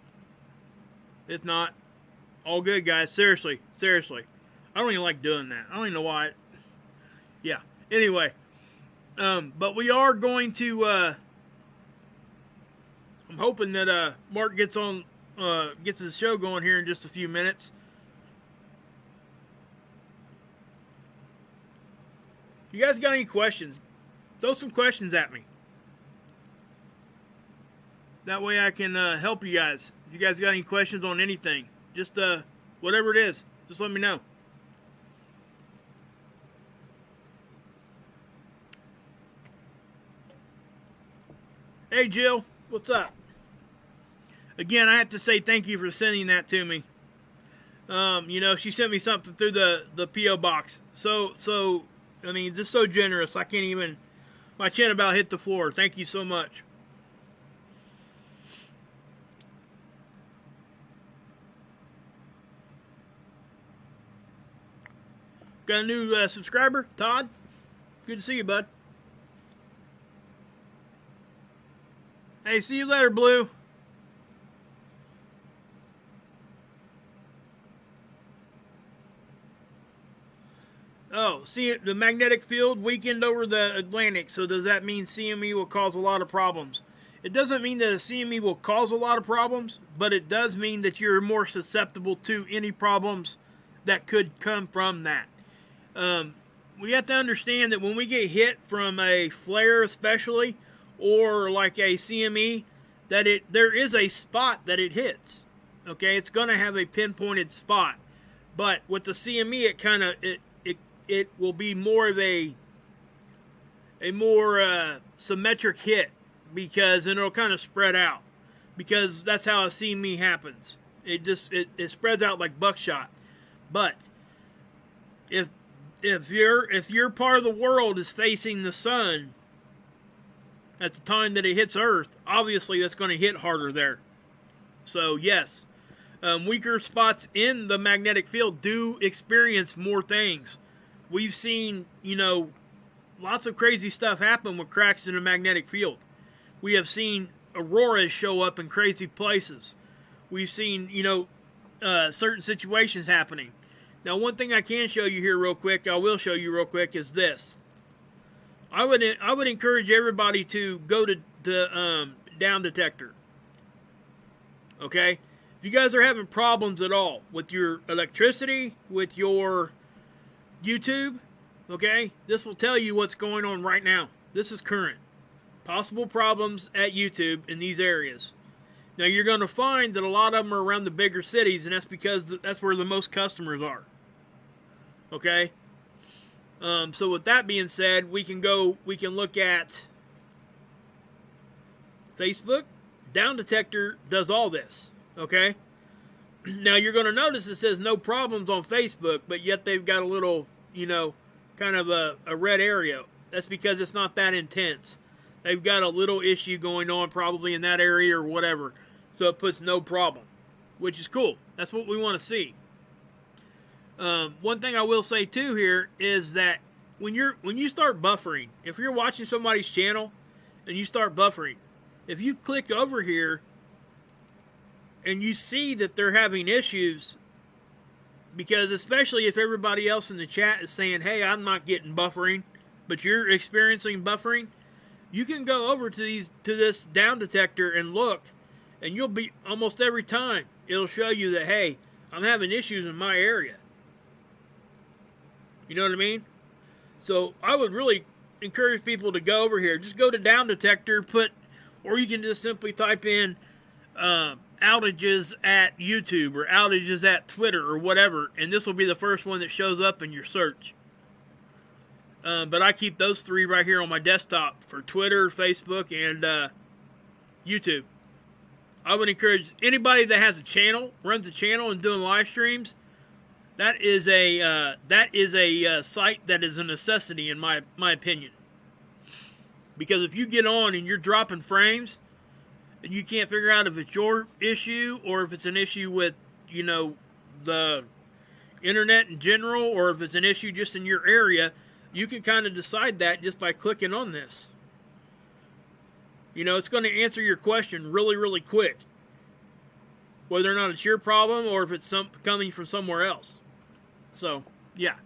If not, all good, guys. Seriously. I don't even like doing that. I don't even know why. Yeah. Anyway, but we are going to. I'm hoping that Mark gets his show going here in just a few minutes. You guys got any questions? Throw some questions at me. That way I can help you guys. If you guys got any questions on anything, just whatever it is, just let me know. Hey Jill, what's up? Again, I have to say thank you for sending that to me. She sent me something through the P.O. box. So I mean, just so generous. I can't even. My chin about hit the floor. Thank you so much. Got a new subscriber, Todd. Good to see you, bud. Hey, see you later, Blue. Oh, see the magnetic field weakened over the Atlantic. So does that mean CME will cause a lot of problems? It doesn't mean that a CME will cause a lot of problems, but it does mean that you're more susceptible to any problems that could come from that. We have to understand that when we get hit from a flare especially, or like a CME, that there is a spot that it hits. Okay, it's going to have a pinpointed spot. But with the CME, it will be more of a more symmetric hit, because it'll kind of spread out, because that's how a CME happens. It spreads out like buckshot. But if your part of the world is facing the sun at the time that it hits Earth, obviously that's going to hit harder there. So yes, weaker spots in the magnetic field do experience more things. We've seen, lots of crazy stuff happen with cracks in the magnetic field. We have seen auroras show up in crazy places. We've seen, certain situations happening. Now, one thing I can show you here real quick, is this. I would encourage everybody to go to the down detector. Okay, if you guys are having problems at all with your electricity, with your YouTube, okay, this will tell you what's going on right now. This is current. Possible problems at YouTube in these areas. Now you're going to find that a lot of them are around the bigger cities, and that's because that's where the most customers are. Okay. So with that being said, we can look at Facebook. Down detector does all this. Okay. Now you're going to notice it says no problems on Facebook, but yet they've got a little, kind of a red area. That's because it's not that intense. They've got a little issue going on probably in that area or whatever. So it puts no problem, which is cool. That's what we want to see. One thing I will say too here is that when you start buffering, if you're watching somebody's channel and you start buffering, if you click over here and you see that they're having issues, because especially if everybody else in the chat is saying, hey, I'm not getting buffering, but you're experiencing buffering, you can go over to this down detector and look, and you'll be, almost every time it'll show you that, hey, I'm having issues in my area. You know what I mean? So I would really encourage people to go over here. Just go to down detector, or you can just simply type in outages at YouTube or outages at Twitter or whatever, and this will be the first one that shows up in your search. But I keep those three right here on my desktop for Twitter, Facebook, and YouTube. I would encourage anybody that has a channel, runs a channel and doing live streams, that is a site that is a necessity in my opinion. Because if you get on and you're dropping frames and you can't figure out if it's your issue or if it's an issue with, the internet in general, or if it's an issue just in your area, you can kind of decide that just by clicking on this. It's going to answer your question really, really quick. Whether or not it's your problem or if it's coming from somewhere else. So, yeah.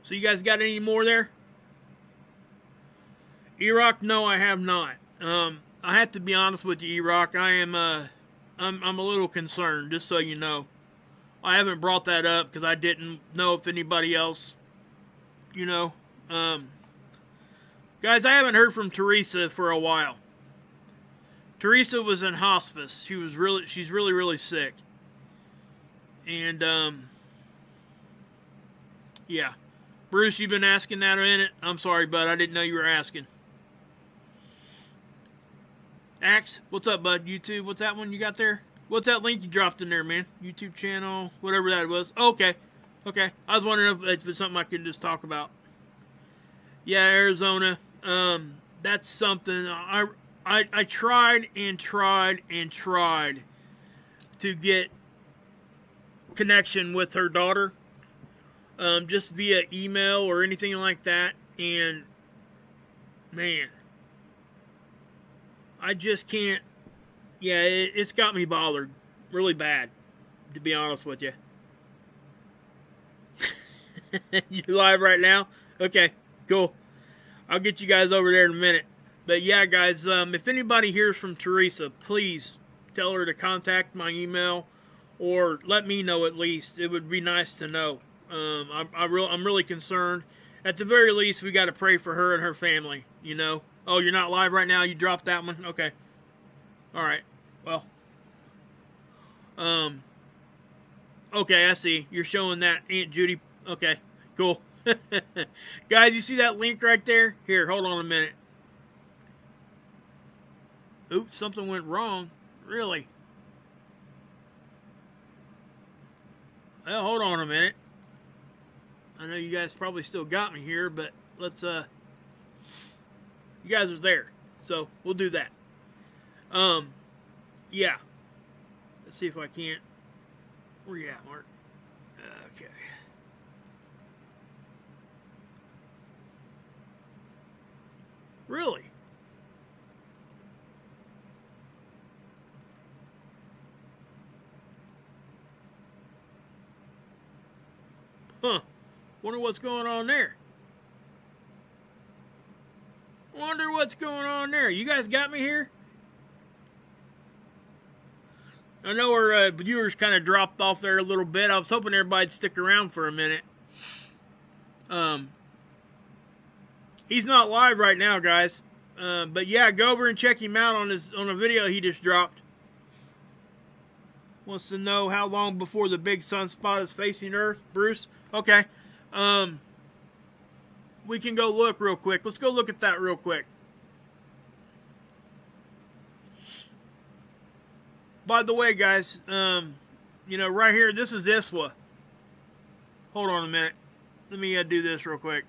So you guys got any more there? E-Rock, no, I have not. I have to be honest with you, E-Rock. I'm a little concerned, just so you know. I haven't brought that up because I didn't know if anybody else, Guys, I haven't heard from Teresa for a while. Teresa was in hospice. She's really, really sick. And, yeah. Bruce, you've been asking that a minute? I'm sorry, bud. I didn't know you were asking. Axe, what's up, bud? YouTube, what's that one you got there? What's that link you dropped in there, man? YouTube channel, whatever that was. Oh, okay. Okay. I was wondering if it's something I could just talk about. Yeah, Arizona. That's something. I tried and tried and tried to get connection with her daughter, just via email or anything like that, and man, I just can't. Yeah, it's got me bothered really bad, to be honest with you. You live right now? Okay, cool. I'll get you guys over there in a minute. But yeah, guys, if anybody hears from Teresa, please tell her to contact my email, or let me know at least. It would be nice to know. I'm really concerned. At the very least, we got to pray for her and her family. Oh, you're not live right now? You dropped that one? Okay. All right. Well. Okay, I see. You're showing that Aunt Judy. Okay, cool. Guys, you see that link right there? Here, hold on a minute. Oops, something went wrong. Really? Well, hold on a minute. I know you guys probably still got me here, but let's, you guys are there. So, we'll do that. Yeah. Let's see if I can't. Where you at, Mark? Okay. Really? Huh. Wonder what's going on there. Wonder what's going on there. You guys got me here? I know our viewers kind of dropped off there a little bit. I was hoping everybody'd stick around for a minute. He's not live right now, guys. But yeah, go over and check him out on a video he just dropped. Wants to know how long before the big sunspot is facing Earth, Bruce? Okay. We can go look real quick. Let's go look at that real quick. By the way, guys, you know, right here, this is ISWA. Hold on a minute. Let me do this real quick.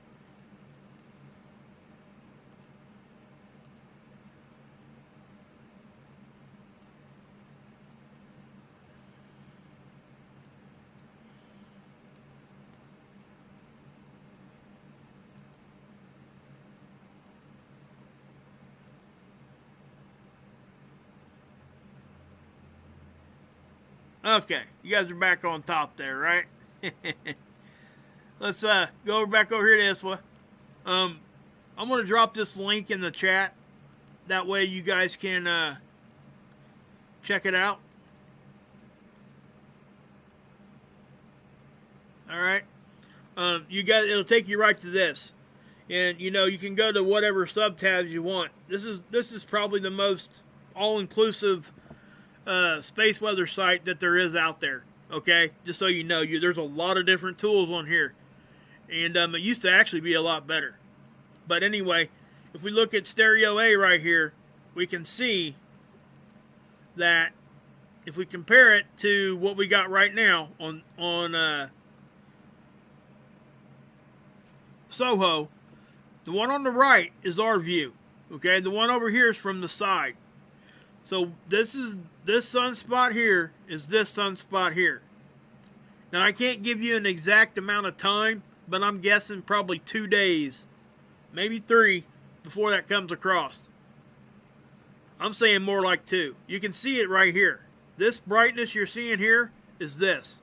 Okay, you guys are back on top there, right? Let's go back over here to ISWA. I'm going to drop this link in the chat. That way you guys can check it out. All right. You guys, it'll take you right to this. And, you know, you can go to whatever sub-tabs you want. This is probably the most all-inclusive space weather site that there is out there. Okay, just so you know, there's a lot of different tools on here, and it used to actually be a lot better. But anyway, if we look at stereo A right here, we can see that if we compare it to what we got right now on Soho, the one on the right is our view. Okay, the one over here is from the side. So this sunspot here is this sunspot here. Now I can't give you an exact amount of time, but I'm guessing probably 2 days, maybe 3, before that comes across. I'm saying more like 2. You can see it right here. This brightness you're seeing here is this.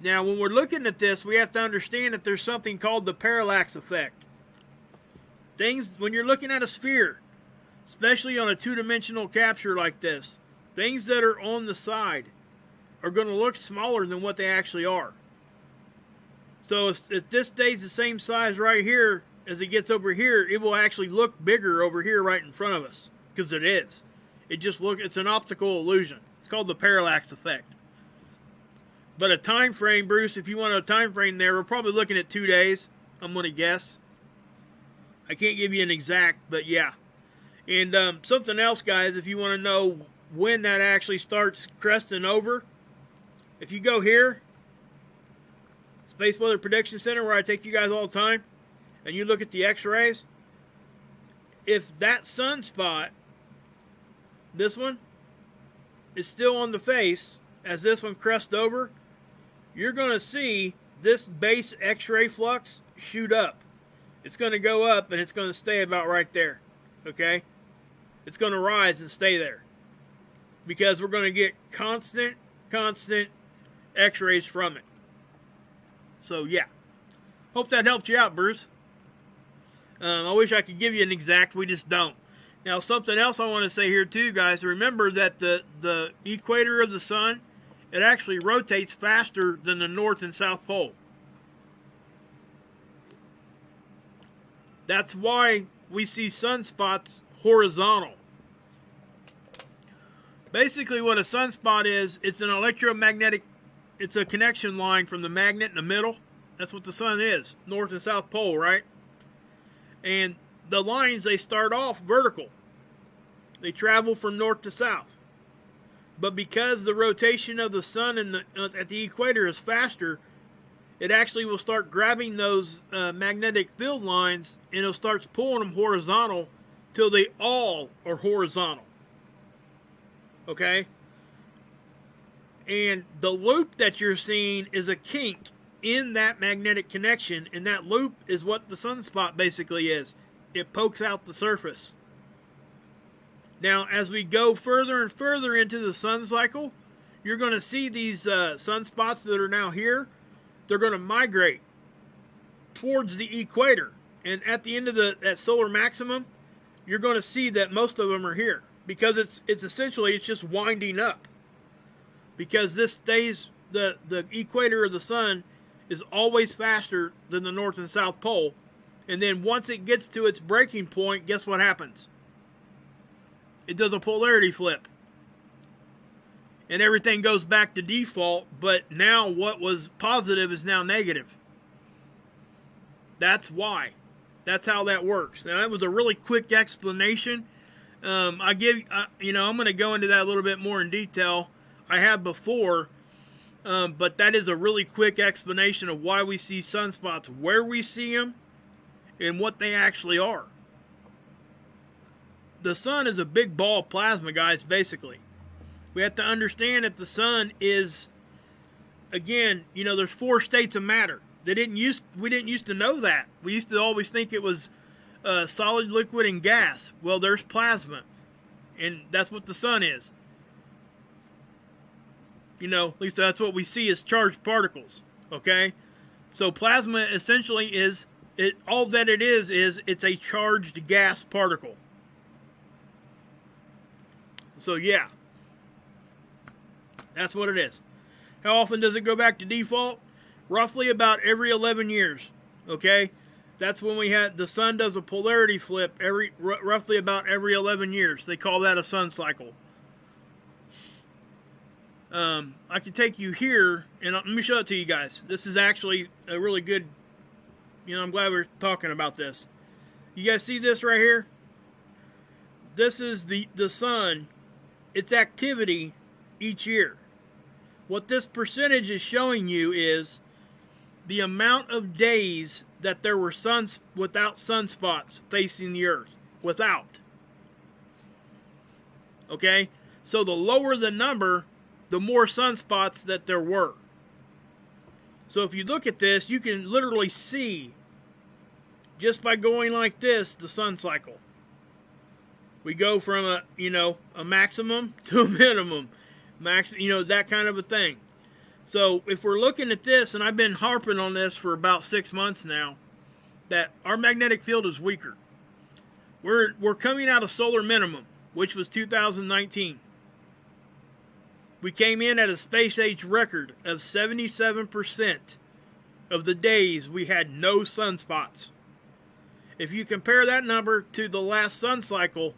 Now when we're looking at this, we have to understand that there's something called the parallax effect. When you're looking at a sphere, especially on a two-dimensional capture like this, things that are on the side are going to look smaller than what they actually are. So if this stays the same size right here as it gets over here, it will actually look bigger over here right in front of us, because it is. It's an optical illusion. It's called the parallax effect. But a time frame, Bruce, if you want a time frame there, we're probably looking at 2 days, I'm going to guess. I can't give you an exact, but yeah. And something else, guys, if you want to know when that actually starts cresting over, if you go here, Space Weather Prediction Center, where I take you guys all the time, and you look at the x-rays, if that sunspot, this one, is still on the face as this one crests over, you're going to see this base x-ray flux shoot up. It's going to go up, and it's going to stay about right there. Okay? It's going to rise and stay there, because we're going to get constant x-rays from it. So yeah, hope that helped you out, Bruce. I wish I could give you an exact, we just don't. Now something else I want to say here too, guys, remember that the equator of the sun, it actually rotates faster than the North and South Pole. That's why we see sunspots horizontal. Basically what a sunspot is, it's an electromagnetic, it's a connection line from the magnet in the middle. That's what the sun is, North and South Pole, right? And the lines, they start off vertical. They travel from north to south. But because the rotation of the sun at the equator is faster, it actually will start grabbing those magnetic field lines, and it'll start pulling them horizontal till they all are horizontal. Okay? And the loop that you're seeing is a kink in that magnetic connection, and that loop is what the sunspot basically is. It pokes out the surface. Now, as we go further and further into the sun cycle, you're going to see these sunspots that are now here. They're going to migrate towards the equator. And at the end of that solar maximum, you're going to see that most of them are here, because it's essentially, it's just winding up, because this stays, the equator of the sun is always faster than the North and South Pole. And then once it gets to its breaking point, guess what happens? It does a polarity flip. And everything goes back to default, but now what was positive is now negative. That's why. That's how that works. Now, that was a really quick explanation. I'm going to go into that a little bit more in detail. I have before, but that is a really quick explanation of why we see sunspots, where we see them, and what they actually are. The sun is a big ball of plasma, guys, basically. We have to understand that the sun is, again, there's 4 states of matter. We didn't used to know that. We used to always think it was solid, liquid, and gas. Well, there's plasma, and that's what the sun is. At least that's what we see as charged particles. Okay, so plasma essentially is all that it is it's a charged gas particle. So yeah, that's what it is. How often does it go back to default? Roughly about every 11 years. Okay, that's when the sun does a polarity flip roughly about every 11 years. They call that a sun cycle. I can take you here, and let me show it to you guys. This is actually a really good, I'm glad we're talking about this. You guys see this right here? This is the sun, its activity each year. What this percentage is showing you is the amount of days that there were without sunspots facing the Earth. Without. Okay? So the lower the number, the more sunspots that there were. So if you look at this, you can literally see, just by going like this, the sun cycle. We go from a maximum to a minimum. That kind of a thing. So if we're looking at this, and I've been harping on this for about 6 months now, that our magnetic field is weaker. We're coming out of solar minimum, which was 2019. We came in at a space age record of 77% of the days we had no sunspots. If you compare that number to the last sun cycle,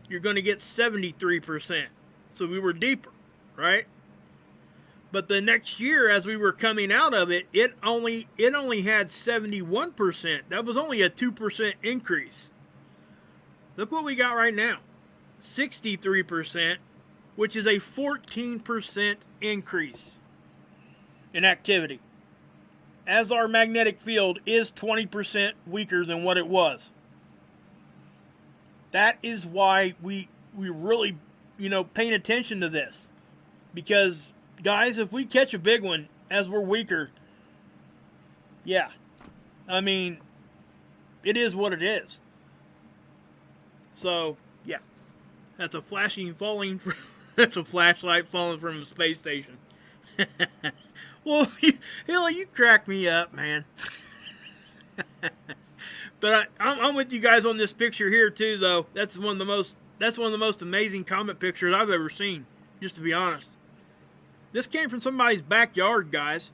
you're going to get 73%. So we were deeper, right? But the next year, as we were coming out of it, it only had 71%. That was only a 2% increase. Look what we got right now. 63%, which is a 14% increase in activity. As our magnetic field is 20% weaker than what it was. That is why we really, paying attention to this. Because, guys, if we catch a big one as we're weaker, yeah, it is what it is. So, yeah, that's a that's a flashlight falling from a space station. Well, you crack me up, man. But I'm with you guys on this picture here too, though. That's one of the most amazing comet pictures I've ever seen. Just to be honest, this came from somebody's backyard, guys.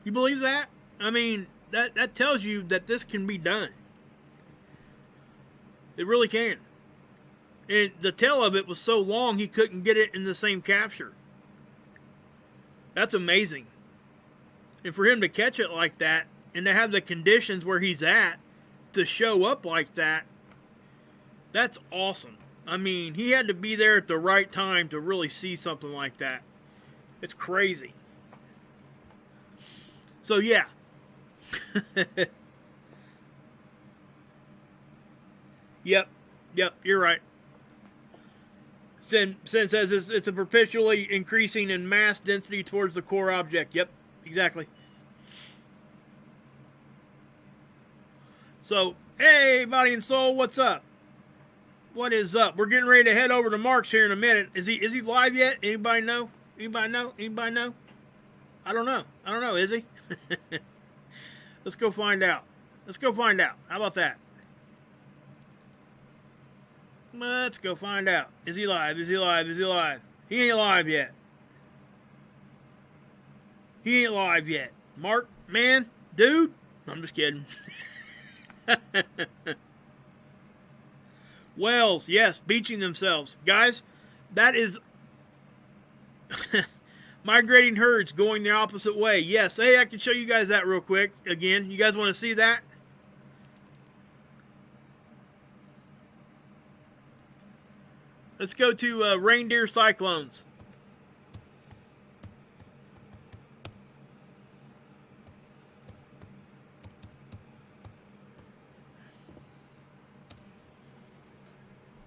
You believe that? That tells you that this can be done. It really can. And the tail of it was so long he couldn't get it in the same capture. That's amazing. And for him to catch it like that, and to have the conditions where he's at, to show up like that, that's awesome. He had to be there at the right time to really see something like that. It's crazy. So, yeah. Yep, you're right. Sin says it's a perpetually increasing in mass density towards the core object. Yep, exactly. So, hey, body and soul, what's up? What is up? We're getting ready to head over to Mark's here in a minute. Is he live yet? Anybody know? Anybody know? I don't know. Is he? Let's go find out. Let's go find out. How about that? Let's go find out. Is he live? Is he live? Is he live? He ain't live yet. He ain't live yet. Mark, man, dude. I'm just kidding. Whales, yes, beaching themselves. Guys, that is migrating herds going the opposite way. Yes, hey, I can show you guys that real quick. Again, you guys want to see that? Let's go to reindeer cyclones.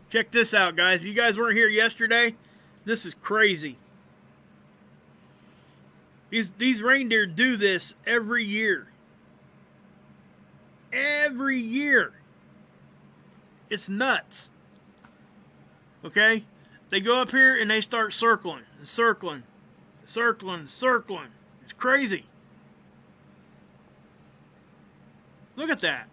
Check this out, guys. If you guys weren't here yesterday, this is crazy. These reindeer do this every year. Every year. It's nuts. Okay? They go up here and they start circling, circling, circling, circling. It's crazy. Look at that.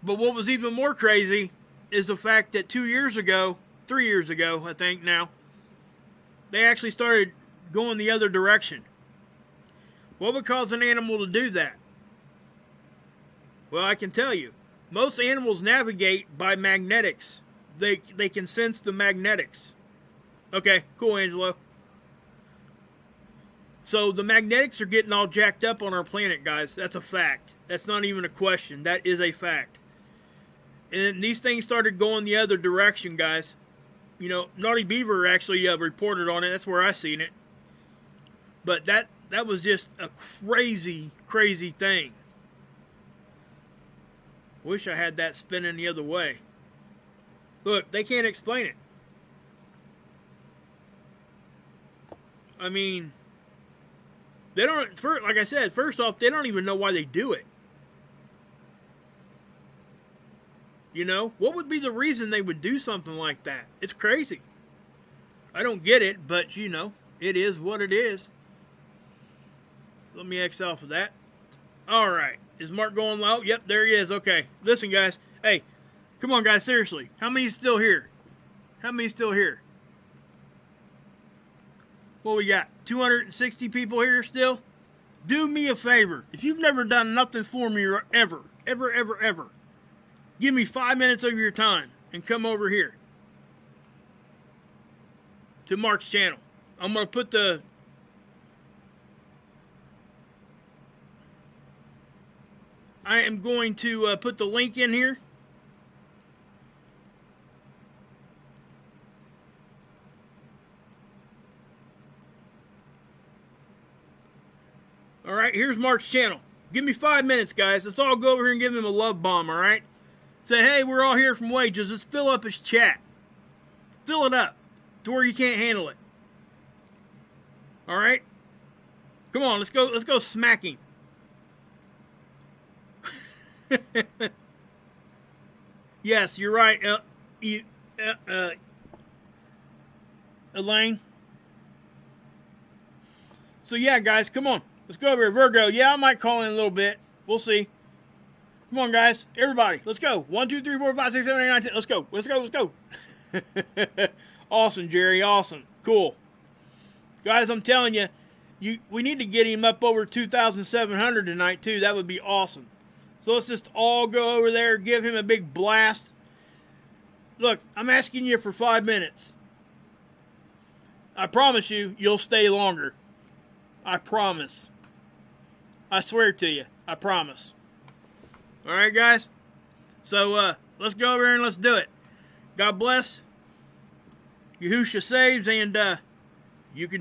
But what was even more crazy is the fact that 3 years ago, I think now, they actually started going the other direction. What would cause an animal to do that? Well, I can tell you. Most animals navigate by magnetics. They can sense the magnetics. Okay, cool, Angelo. So the magnetics are getting all jacked up on our planet, guys. That's a fact. That's not even a question. That is a fact. And these things started going the other direction, guys. You know, Naughty Beaver actually reported on it. That's where I seen it. But that was just a crazy, crazy thing. Wish I had that spinning the other way. Look, they can't explain it. I mean, they don't, like I said, first off, they don't even know why they do it. You know, what would be the reason they would do something like that? It's crazy. I don't get it, but you know, it is what it is. So let me X off of that. All right. Is Mark going low? Yep, there he is. Okay. Listen, guys. Hey, come on, guys. Seriously. How many's still here? How many's still here? What we got? 260 people here still? Do me a favor. If you've never done nothing for me ever, give me 5 minutes of your time and come over here to Mark's channel. I'm going to put the... I am going to put the link in here. All right, here's Mark's channel. Give me 5 minutes, guys. Let's all go over here and give him a love bomb, all right? Say, hey, we're all here from Wages. Let's fill up his chat. Fill it up to where you can't handle it. All right? Come on, let's go smack him. Yes, you're right, Elaine. So yeah, guys, come on. Let's go over here. Virgo, yeah, I might call in a little bit. We'll see. Come on, guys. Everybody, let's go. 1, 2, 3, 4, 5, 6, 7, 8, 9, 10. Let's go. Let's go. Let's go. Awesome, Jerry. Awesome. Cool. Guys, I'm telling you, we need to get him up over 2,700 tonight, too. That would be awesome. So let's just all go over there, give him a big blast. Look, I'm asking you for 5 minutes. I promise you, you'll stay longer. I promise. I swear to you. I promise. All right, guys? So, let's go over here and let's do it. God bless. Yahusha saves, and you can